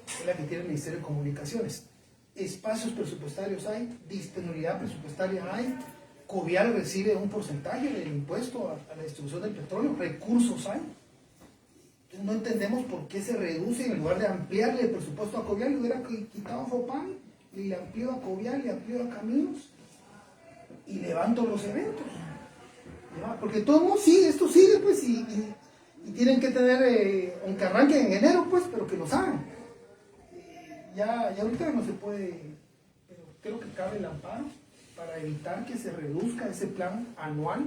J: Es la que tiene el Ministerio de Comunicaciones. Espacios presupuestarios hay, disponibilidad presupuestaria hay, Covial recibe un porcentaje del impuesto a la distribución del petróleo, recursos hay. Entonces no entendemos por qué se reduce, en lugar de ampliarle el presupuesto a Covial, le hubiera quitado a FOPAV, y le amplió a Covial, le amplió a Caminos, y levanto los eventos. ¿Ya? Porque todo el mundo sigue, esto sigue, pues, y tienen que tener, aunque arranquen en enero, pues, pero que lo hagan. Ya ahorita no se puede, pero creo que cabe el amparo para evitar que se reduzca ese plan anual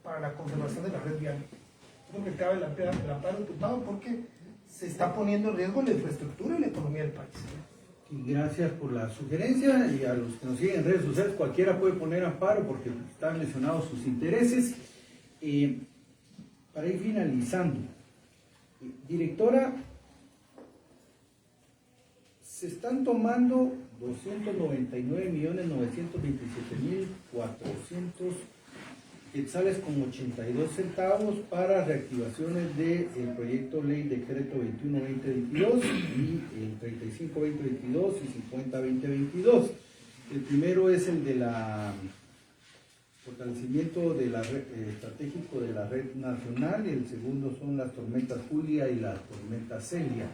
J: para la conservación de la red vial. Creo que cabe el amparo diputado porque se está poniendo en riesgo la infraestructura y la economía del país.
B: Y gracias por la sugerencia, y a los que nos siguen en redes sociales, cualquiera puede poner amparo porque están lesionados sus intereses. Para ir finalizando, directora, se están tomando 299.927.400 quetzales con 82 centavos para reactivaciones del proyecto ley decreto 21-2022 y el 35-2022 y 50-2022. El primero es el de la fortalecimiento de la red, estratégico de la red nacional, y el segundo son las tormentas Julia y la tormenta Celia.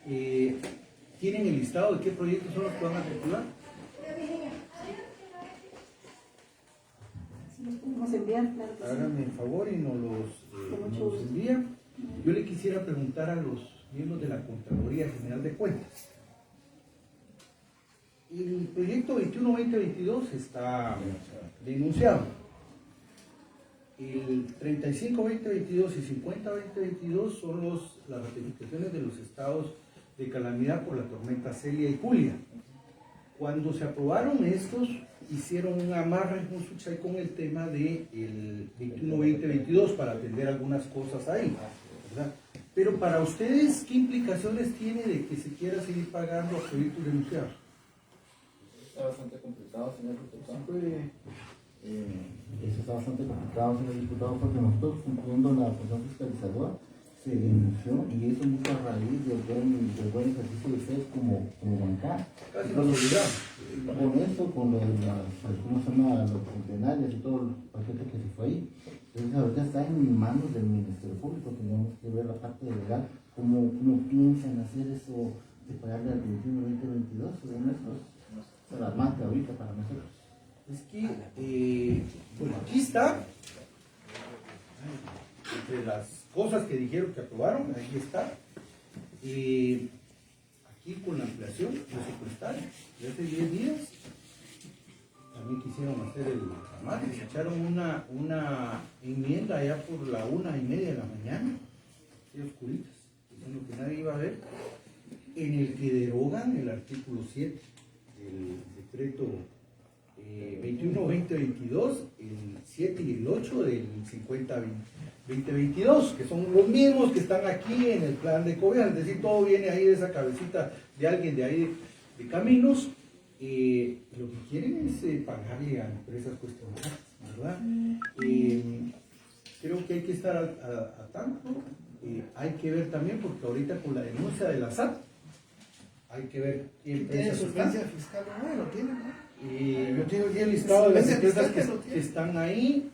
B: ¿Tienen el listado de qué proyectos son los que van a reactivar?
C: Podemos enviar, claro que sí.
B: Háganme el favor y nos los envían. Yo le quisiera preguntar a los miembros de la Contraloría General de Cuentas. El proyecto 21-2022 está denunciado. El 35-2022 y 50-2022 son las ratificaciones de los estados de calamidad por la tormenta Celia y Julia. Cuando se aprobaron estos, hicieron un amarre con el tema del 21-2022 para atender algunas cosas ahí, ¿verdad? Pero para ustedes, ¿qué implicaciones tiene de que se quiera seguir pagando a proyectos denunciados?
A: Está bastante complicado, señor diputado. Eso está bastante complicado, señor diputado, porque nosotros, cumpliendo la función fiscalizadora, se denunció, y eso mucho a raíz del buen ejercicio de ustedes como bancada.
B: Casi nos olvidamos.
A: Con eso, con lo de ¿cómo se llama? Los centenarios y todo el paquete que se fue ahí. Entonces ahorita está en manos del Ministerio Público, tenemos que ver la parte legal, cómo piensan hacer eso de pagarle al 21-2022, es alarmante ahorita para nosotros.
B: Es que, bueno, aquí está, entre las cosas que dijeron que aprobaron, aquí está, aquí con la ampliación presupuestaria de hace 10 días, también quisieron hacer el amarre, se echaron una enmienda allá por la 1:30 de la mañana, así oscuritas, diciendo que nadie iba a ver, en el que derogan el artículo 7 del decreto 21-2022, el 7 y el 8 del 50-2022, que son los mismos que están aquí en el plan de gobierno, es decir, todo viene ahí de esa cabecita de alguien de ahí de caminos. Lo que quieren es pagarle a empresas cuestionadas, ¿verdad? Creo que hay que estar a tanto, hay que ver también, porque ahorita con la denuncia de la SAT, hay que ver qué empresas están.
J: Fiscal, no, lo tienen, ¿no?
B: Yo tengo aquí el listado de las empresas que están ahí.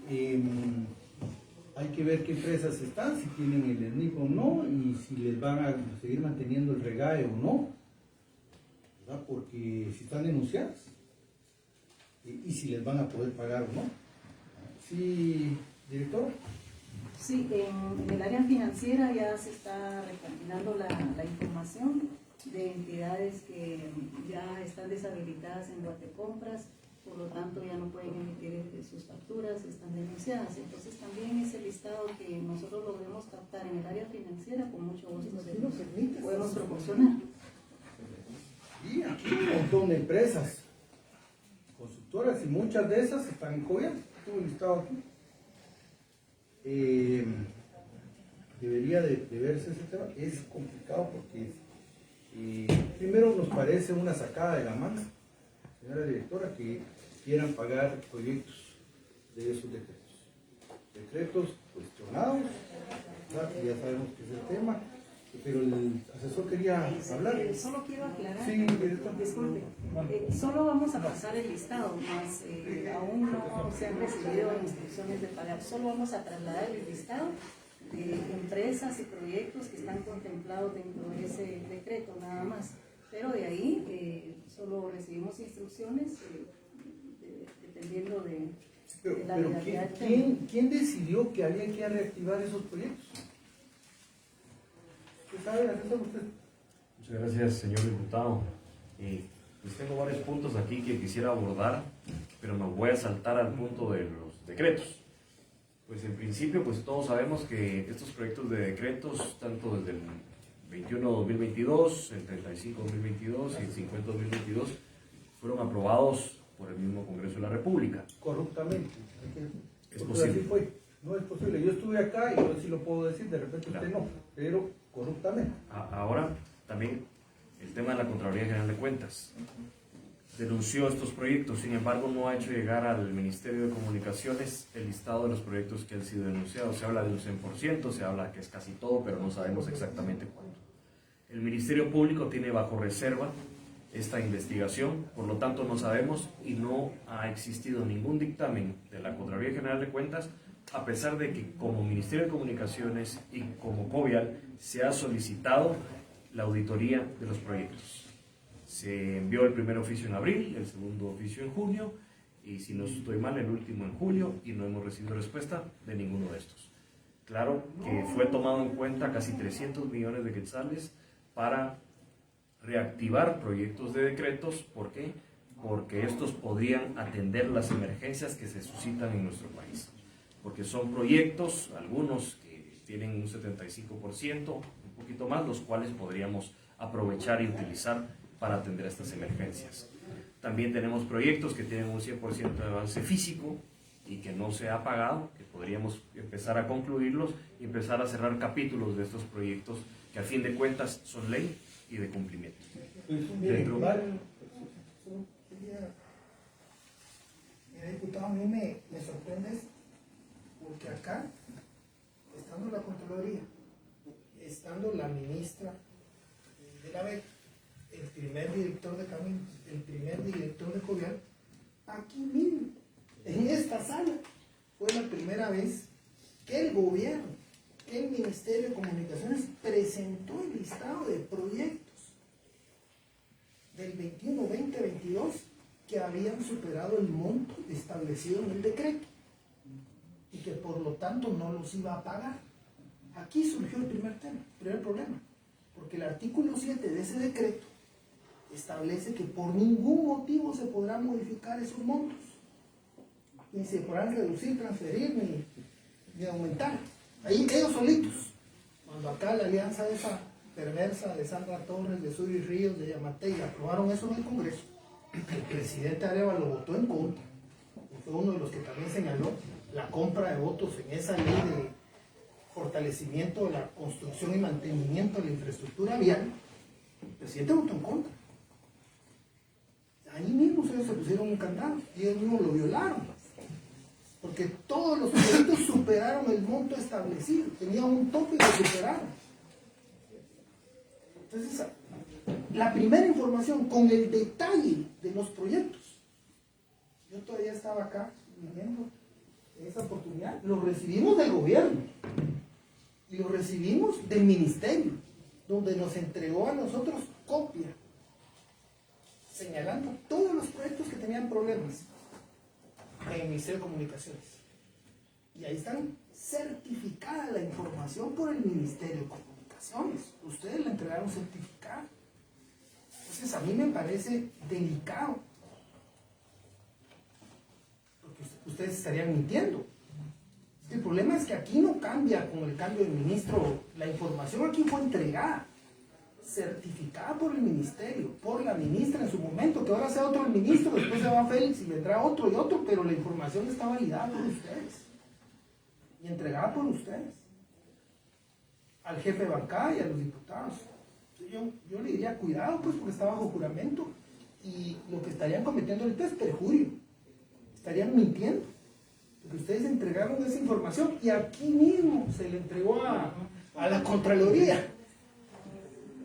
B: Hay que ver qué empresas están, si tienen el SNIP o no, y si les van a seguir manteniendo el regae o no, ¿verdad? Porque si están denunciadas, y si les van a poder pagar o no. ¿Sí, director?
C: Sí, en el área financiera ya se está recopilando la información de entidades que ya están deshabilitadas en Guatecompras, por lo tanto ya no pueden emitir sus facturas, están denunciadas. Entonces también ese listado que nosotros logremos captar en el área financiera, con mucho gusto podemos proporcionar.
B: Y aquí un montón de empresas constructoras, y muchas de esas están en gobierno. Tengo un listado aquí. Debería de verse ese tema. Es complicado porque primero nos parece una sacada de la manga, señora directora, que quieran pagar proyectos de esos decretos cuestionados, ¿verdad? Ya sabemos que es el tema, pero el asesor quería hablar.
C: Solo quiero aclarar,
B: Sí,
C: disculpe, solo vamos a pasar el listado, más aún no se han recibido instrucciones de pagar, solo vamos a trasladar el listado de empresas y proyectos que están contemplados dentro de ese decreto, nada más. Pero de ahí solo recibimos instrucciones dependiendo de la legalidad.
B: ¿Quién decidió que había que reactivar esos proyectos? ¿Usted sabe, asesor, usted?
E: Muchas gracias, señor diputado. Pues tengo varios puntos aquí que quisiera abordar, pero me voy a saltar al punto de los decretos. Pues en principio, pues todos sabemos que estos proyectos de decretos, tanto desde el 21-2022, el 35-2022 y el 50-2022, fueron aprobados por el mismo Congreso de la República.
B: Corruptamente.
E: Es
B: Porque
E: posible.
B: así fue. No es posible. Yo estuve acá y yo sí lo puedo decir, de repente usted no, pero corruptamente.
E: Ahora, también el tema de la Contraloría General de Cuentas. Denunció estos proyectos, sin embargo no ha hecho llegar al Ministerio de Comunicaciones el listado de los proyectos que han sido denunciados. Se habla de un 100%, se habla que es casi todo, pero no sabemos exactamente cuánto. El Ministerio Público tiene bajo reserva esta investigación, por lo tanto no sabemos y no ha existido ningún dictamen de la Contraloría General de Cuentas, a pesar de que como Ministerio de Comunicaciones y como COVIAL se ha solicitado la auditoría de los proyectos. Se envió el primer oficio en abril, el segundo oficio en junio y si no estoy mal el último en julio y no hemos recibido respuesta de ninguno de estos. Claro que fue tomado en cuenta casi 300 millones de quetzales para reactivar proyectos de decretos. ¿Por qué? Porque estos podrían atender las emergencias que se suscitan en nuestro país. Porque son proyectos, algunos que tienen un 75%, un poquito más, los cuales podríamos aprovechar y utilizar para atender estas emergencias. También tenemos proyectos que tienen un 100% de avance físico y que no se ha pagado, que podríamos empezar a concluirlos y empezar a cerrar capítulos de estos proyectos que a fin de cuentas son ley y de cumplimiento.
J: Mira, diputado, a mí me sorprende porque acá, estando la Contraloría, estando la ministra de la BEC, el primer director de Caminos, el primer director de COVIAL, aquí mismo, en esta sala, fue la primera vez que el gobierno, que el Ministerio de Comunicaciones presentó el listado de proyectos del 21-2022 que habían superado el monto establecido en el decreto y que por lo tanto no los iba a pagar. Aquí surgió el primer problema, porque el artículo 7 de ese decreto establece que por ningún motivo se podrán modificar esos montos, ni se podrán reducir, transferir, ni aumentar. Ahí ellos solitos, cuando acá la alianza esa perversa de Sandra Torres, de Suri Ríos, de Yamatei, aprobaron eso en el Congreso, el presidente Arevalo lo votó en contra, y fue uno de los que también señaló la compra de votos en esa ley de fortalecimiento de la construcción y mantenimiento de la infraestructura vial. El presidente votó en contra. Ahí mismo ellos se pusieron un candado y ellos mismos lo violaron, porque todos los proyectos superaron el monto establecido, tenían un tope y lo superaron. Entonces, la primera información con el detalle de los proyectos, yo todavía estaba acá viviendo esa oportunidad, lo recibimos del gobierno y lo recibimos del ministerio, donde nos entregó a nosotros copia, señalando todos los proyectos que tenían problemas en el Ministerio de Comunicaciones. Y ahí están certificada la información por el Ministerio de Comunicaciones. Ustedes la entregaron certificada. Entonces a mí me parece delicado, porque ustedes estarían mintiendo. El problema es que aquí no cambia con el cambio de ministro. La información aquí fue entregada, certificada por el ministerio, por la ministra en su momento, que ahora sea otro el ministro, después se va Félix y vendrá otro y otro, pero la información está validada por ustedes y entregada por ustedes al jefe de bancada y a los diputados. Yo le diría cuidado, pues, porque está bajo juramento y lo que estarían cometiendo ahorita es perjurio, estarían mintiendo, porque ustedes entregaron esa información y aquí mismo se le entregó a la Contraloría.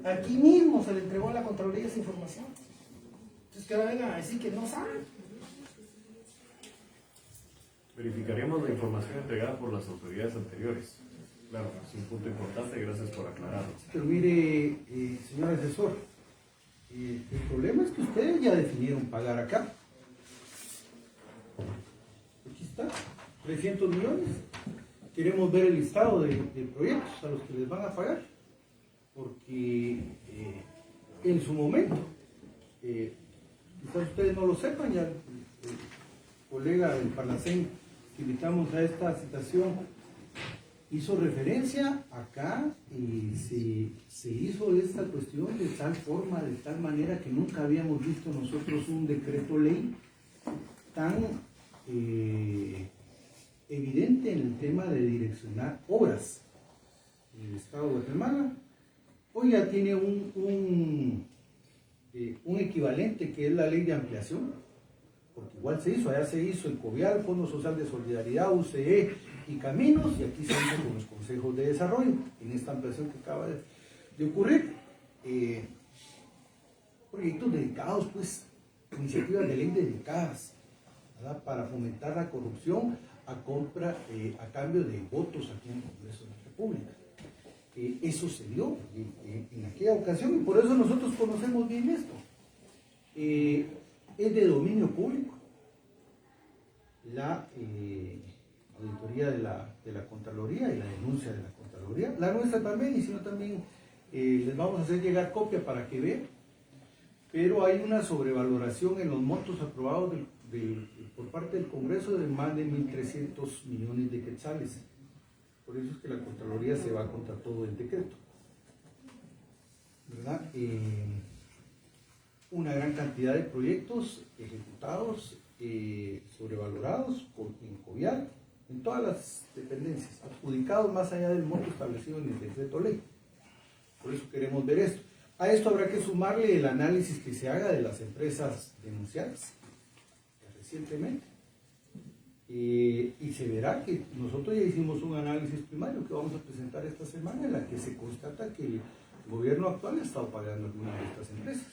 J: Aquí mismo se le entregó a la Contraloría esa información. Entonces que ahora vengan a decir que no saben.
E: Verificaremos la información entregada por las autoridades anteriores. Claro, es un punto importante, gracias por aclararlo.
B: Pero mire, señor asesor, el problema es que ustedes ya decidieron pagar acá. Aquí está, 300 millones. Queremos ver el listado de proyectos a los que les van a pagar. Porque en su momento, quizás ustedes no lo sepan, ya el colega del Parlacén que invitamos a esta citación, hizo referencia acá y se hizo esta cuestión de tal forma, de tal manera que nunca habíamos visto nosotros un decreto ley tan evidente en el tema de direccionar obras en el estado de Guatemala. Hoy ya tiene un equivalente que es la ley de ampliación, porque igual allá se hizo en Covial, Fondo Social de Solidaridad, UCE y Caminos, y aquí se hizo con los consejos de desarrollo, en esta ampliación que acaba de ocurrir. Proyectos dedicados, pues, iniciativas de ley dedicadas, ¿verdad?, para fomentar la corrupción a cambio de votos aquí en el Congreso de la República. Eso se dio en aquella ocasión y por eso nosotros conocemos bien esto. Es de dominio público la auditoría de la Contraloría y la denuncia de la Contraloría, la nuestra también, y si no también les vamos a hacer llegar copia para que vean, pero hay una sobrevaloración en los montos aprobados por parte del Congreso de más de 1.300 millones de quetzales. Por eso es que la Contraloría se va contra todo el decreto, ¿verdad? Una gran cantidad de proyectos ejecutados, sobrevalorados en Covial, en todas las dependencias, adjudicados más allá del monto establecido en el decreto ley. Por eso queremos ver esto. A esto habrá que sumarle el análisis que se haga de las empresas denunciadas recientemente. Y se verá que nosotros ya hicimos un análisis primario que vamos a presentar esta semana, en la que se constata que el gobierno actual ha estado pagando algunas de estas empresas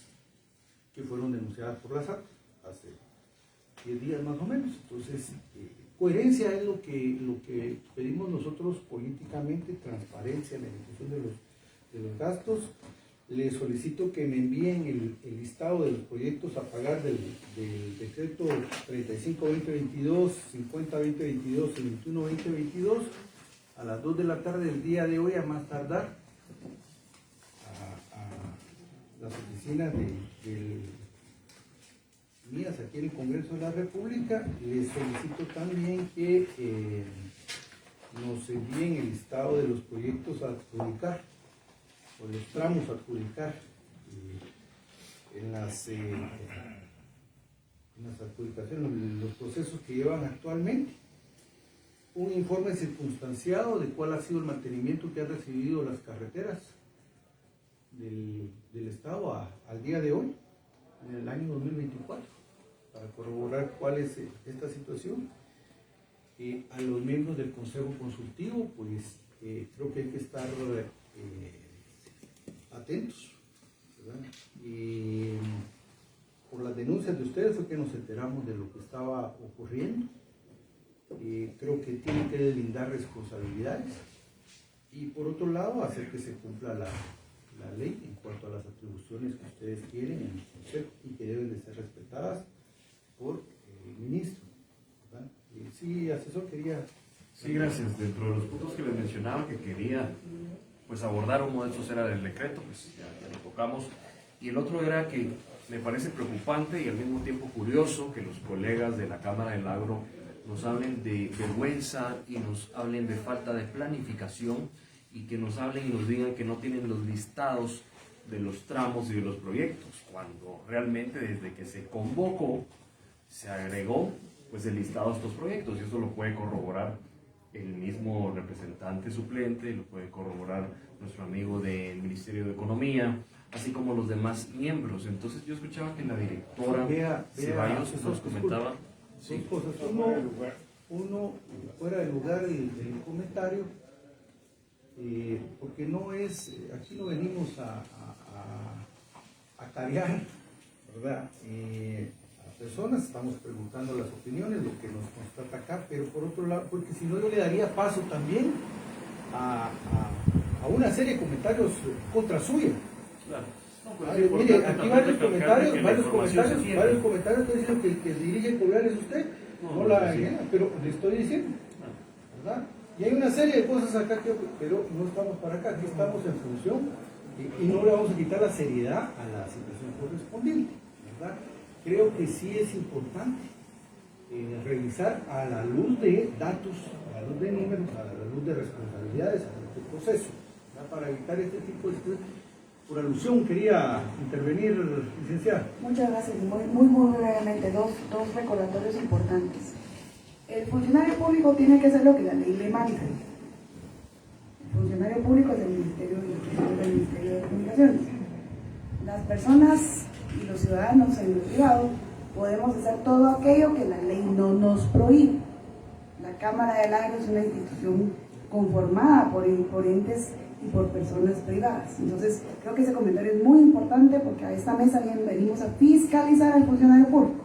B: que fueron denunciadas por la SAT hace 10 días más o menos. Entonces, coherencia es lo que pedimos nosotros políticamente, transparencia en la ejecución de los gastos. Les solicito que me envíen el listado de los proyectos a pagar del decreto 35-2022, 50-2022 y 21-2022 a las 2 de la tarde del día de hoy, a más tardar, a las oficinas mías aquí en el Congreso de la República. Les solicito también que nos envíen el listado de los proyectos a adjudicar, o los tramos a adjudicar en las adjudicaciones, los procesos que llevan actualmente, un informe circunstanciado de cuál ha sido el mantenimiento que han recibido las carreteras del Estado al día de hoy, en el año 2024, para corroborar cuál es esta situación. A los miembros del Consejo Consultivo, pues creo que hay que estar atentos, ¿verdad? Y por las denuncias de ustedes fue que nos enteramos de lo que estaba ocurriendo. Creo que tienen que deslindar responsabilidades y por otro lado hacer que se cumpla la ley en cuanto a las atribuciones que ustedes tienen en el Consejo y que deben de ser respetadas por el ministro, ¿verdad? Sí, asesor, quería...
E: Sí, gracias. Dentro de los puntos que les mencionaba que quería pues abordar, uno de esos era del decreto, pues ya lo tocamos, y el otro era que me parece preocupante y al mismo tiempo curioso que los colegas de la Cámara del Agro nos hablen de vergüenza y nos hablen de falta de planificación y que nos hablen y nos digan que no tienen los listados de los tramos y de los proyectos, cuando realmente desde que se convocó se agregó pues el listado de estos proyectos, y eso lo puede corroborar el mismo representante suplente, lo puede corroborar nuestro amigo del Ministerio de Economía, así como los demás miembros. Entonces yo escuchaba que la directora Ceballos nos comentaba...
B: Dos cosas. Uno, fuera de lugar el comentario, porque no es, aquí no venimos a carear, ¿verdad? A personas, estamos preguntando las opiniones, lo que nos constata acá, pero por otro lado, porque si no yo le daría paso también a una serie de comentarios contra suya.
E: Claro.
B: Mire, aquí varios comentarios que dicen que el que dirige el Covial es usted, no la guía, pero le estoy diciendo, ¿verdad? Y hay una serie de cosas acá, pero no estamos para acá, aquí estamos en función y no le vamos a quitar la seriedad a la situación correspondiente, ¿verdad? Creo que sí es importante revisar a la luz de datos, a la luz de números, a la luz de responsabilidades, a la luz de proceso, ¿verdad? Para evitar este tipo de situaciones. Por alusión quería intervenir, licenciada.
H: Muchas gracias. Muy brevemente, dos recordatorios importantes. El funcionario público tiene que hacer lo que la ley le manda. El funcionario público es el Ministerio de Comunicaciones. Las personas y los ciudadanos en lo privado podemos hacer todo aquello que la ley no nos prohíbe. La Cámara del Agro es una institución conformada por entes y por personas privadas. Entonces, creo que ese comentario es muy importante porque a esta mesa venimos a fiscalizar al funcionario público.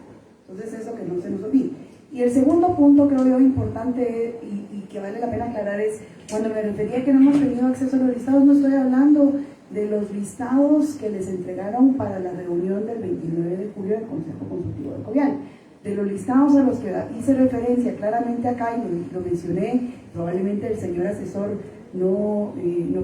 H: Entonces, eso que no se nos olvide. Y el segundo punto, creo yo, importante y que vale la pena aclarar es, cuando me refería a que no hemos tenido acceso a los listados, no estoy hablando de los listados que les entregaron para la reunión del 29 de julio del Consejo Consultivo de Covian. De los listados a los que hice referencia claramente acá y lo mencioné, probablemente el señor asesor no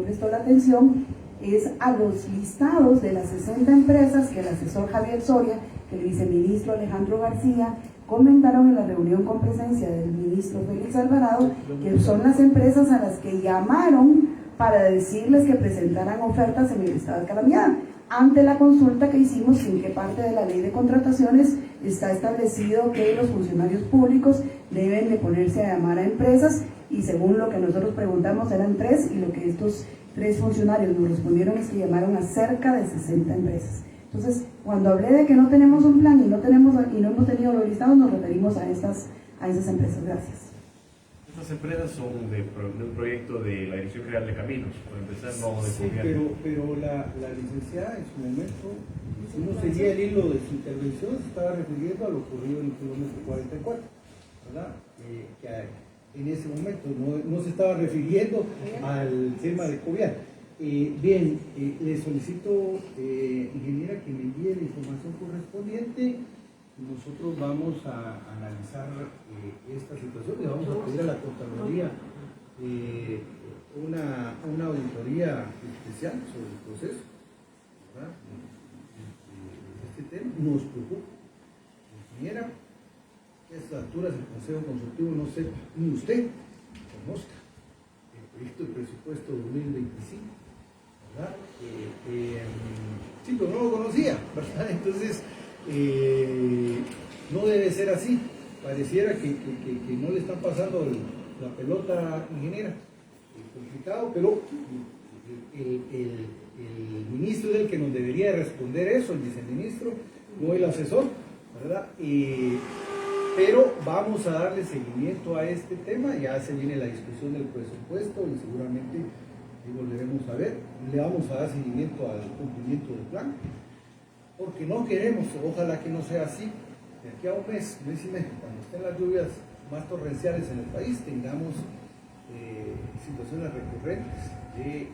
H: prestó la atención, es a los listados de las 60 empresas que el asesor Javier Soria, que el viceministro Alejandro García comentaron en la reunión con presencia del ministro Félix Alvarado, que son las empresas a las que llamaron para decirles que presentaran ofertas en el estado de calamidad, ante la consulta que hicimos en qué parte de la ley de contrataciones está establecido que los funcionarios públicos deben de ponerse a llamar a empresas, y según lo que nosotros preguntamos eran 3, y lo que estos 3 funcionarios nos respondieron es que llamaron a cerca de 60 empresas. Entonces, cuando hablé de que no tenemos un plan y no hemos tenido los listados, nos referimos a esas empresas. Gracias.
E: Estas empresas son de un proyecto de la Dirección General de Caminos, por empezar, no de
B: Sí, pero la licenciada en su momento, si uno seguía el hilo de su intervención, se estaba refiriendo a lo ocurrido en el kilómetro 44, ¿verdad? Que en ese momento no se estaba refiriendo al tema de Covian. Bien, le solicito, ingeniera, que me envíe la información correspondiente. Nosotros vamos a analizar esta situación y vamos a pedir a la Contraloría una auditoría especial sobre el proceso, ¿verdad? Este tema nos preocupa. Ingeniera, a estas alturas el Consejo Consultivo no sepa, ni usted conozca el proyecto de presupuesto 2025, ¿verdad? Sí, pero no lo conocía, ¿verdad? Entonces, no debe ser así. Pareciera que no le están pasando la pelota, ingeniera. Es complicado, pero el ministro es el que nos debería responder eso, el viceministro, no el asesor, ¿verdad? Pero vamos a darle seguimiento a este tema. Ya se viene la discusión del presupuesto y seguramente volveremos a ver. Le vamos a dar seguimiento al cumplimiento del plan, porque no queremos, ojalá que no sea así, de aquí a un mes y medio, cuando estén las lluvias más torrenciales en el país, tengamos situaciones recurrentes de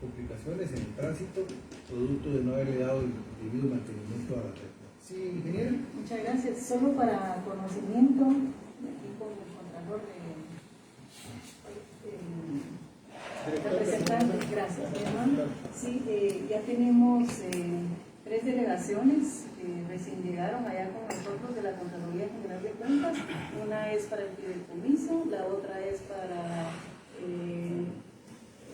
B: complicaciones en el tránsito, producto de no haberle dado el debido mantenimiento a la red. Sí, ingeniero.
C: Muchas gracias. Solo para conocimiento, aquí con el contralor representante, gracias, mi hermano. Sí, ya tenemos 3 delegaciones que recién llegaron allá con nosotros de la Contraloría General de Cuentas. Una es para el fideicomiso, la otra es para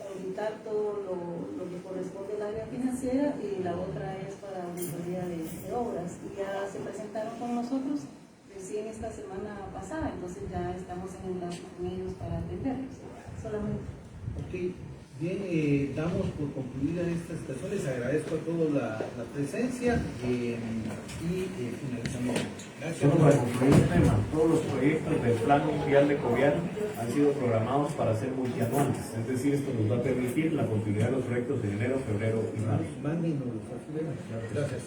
C: auditar todo lo que corresponde al área financiera, y la otra es para auditoría de obras. Y ya se presentaron con nosotros recién esta semana pasada, entonces ya estamos en enlace con ellos para atenderlos. Solamente.
B: Ok, bien, damos por concluida esta situación. Les agradezco a todos la presencia y finalizamos. Gracias.
E: Solo para concluir el tema, todos los proyectos del Plan Mundial de Covian han sido programados para ser multianuales, es decir, esto nos va a permitir la continuidad de los proyectos de enero, febrero y marzo.
B: Mándenos los. Gracias.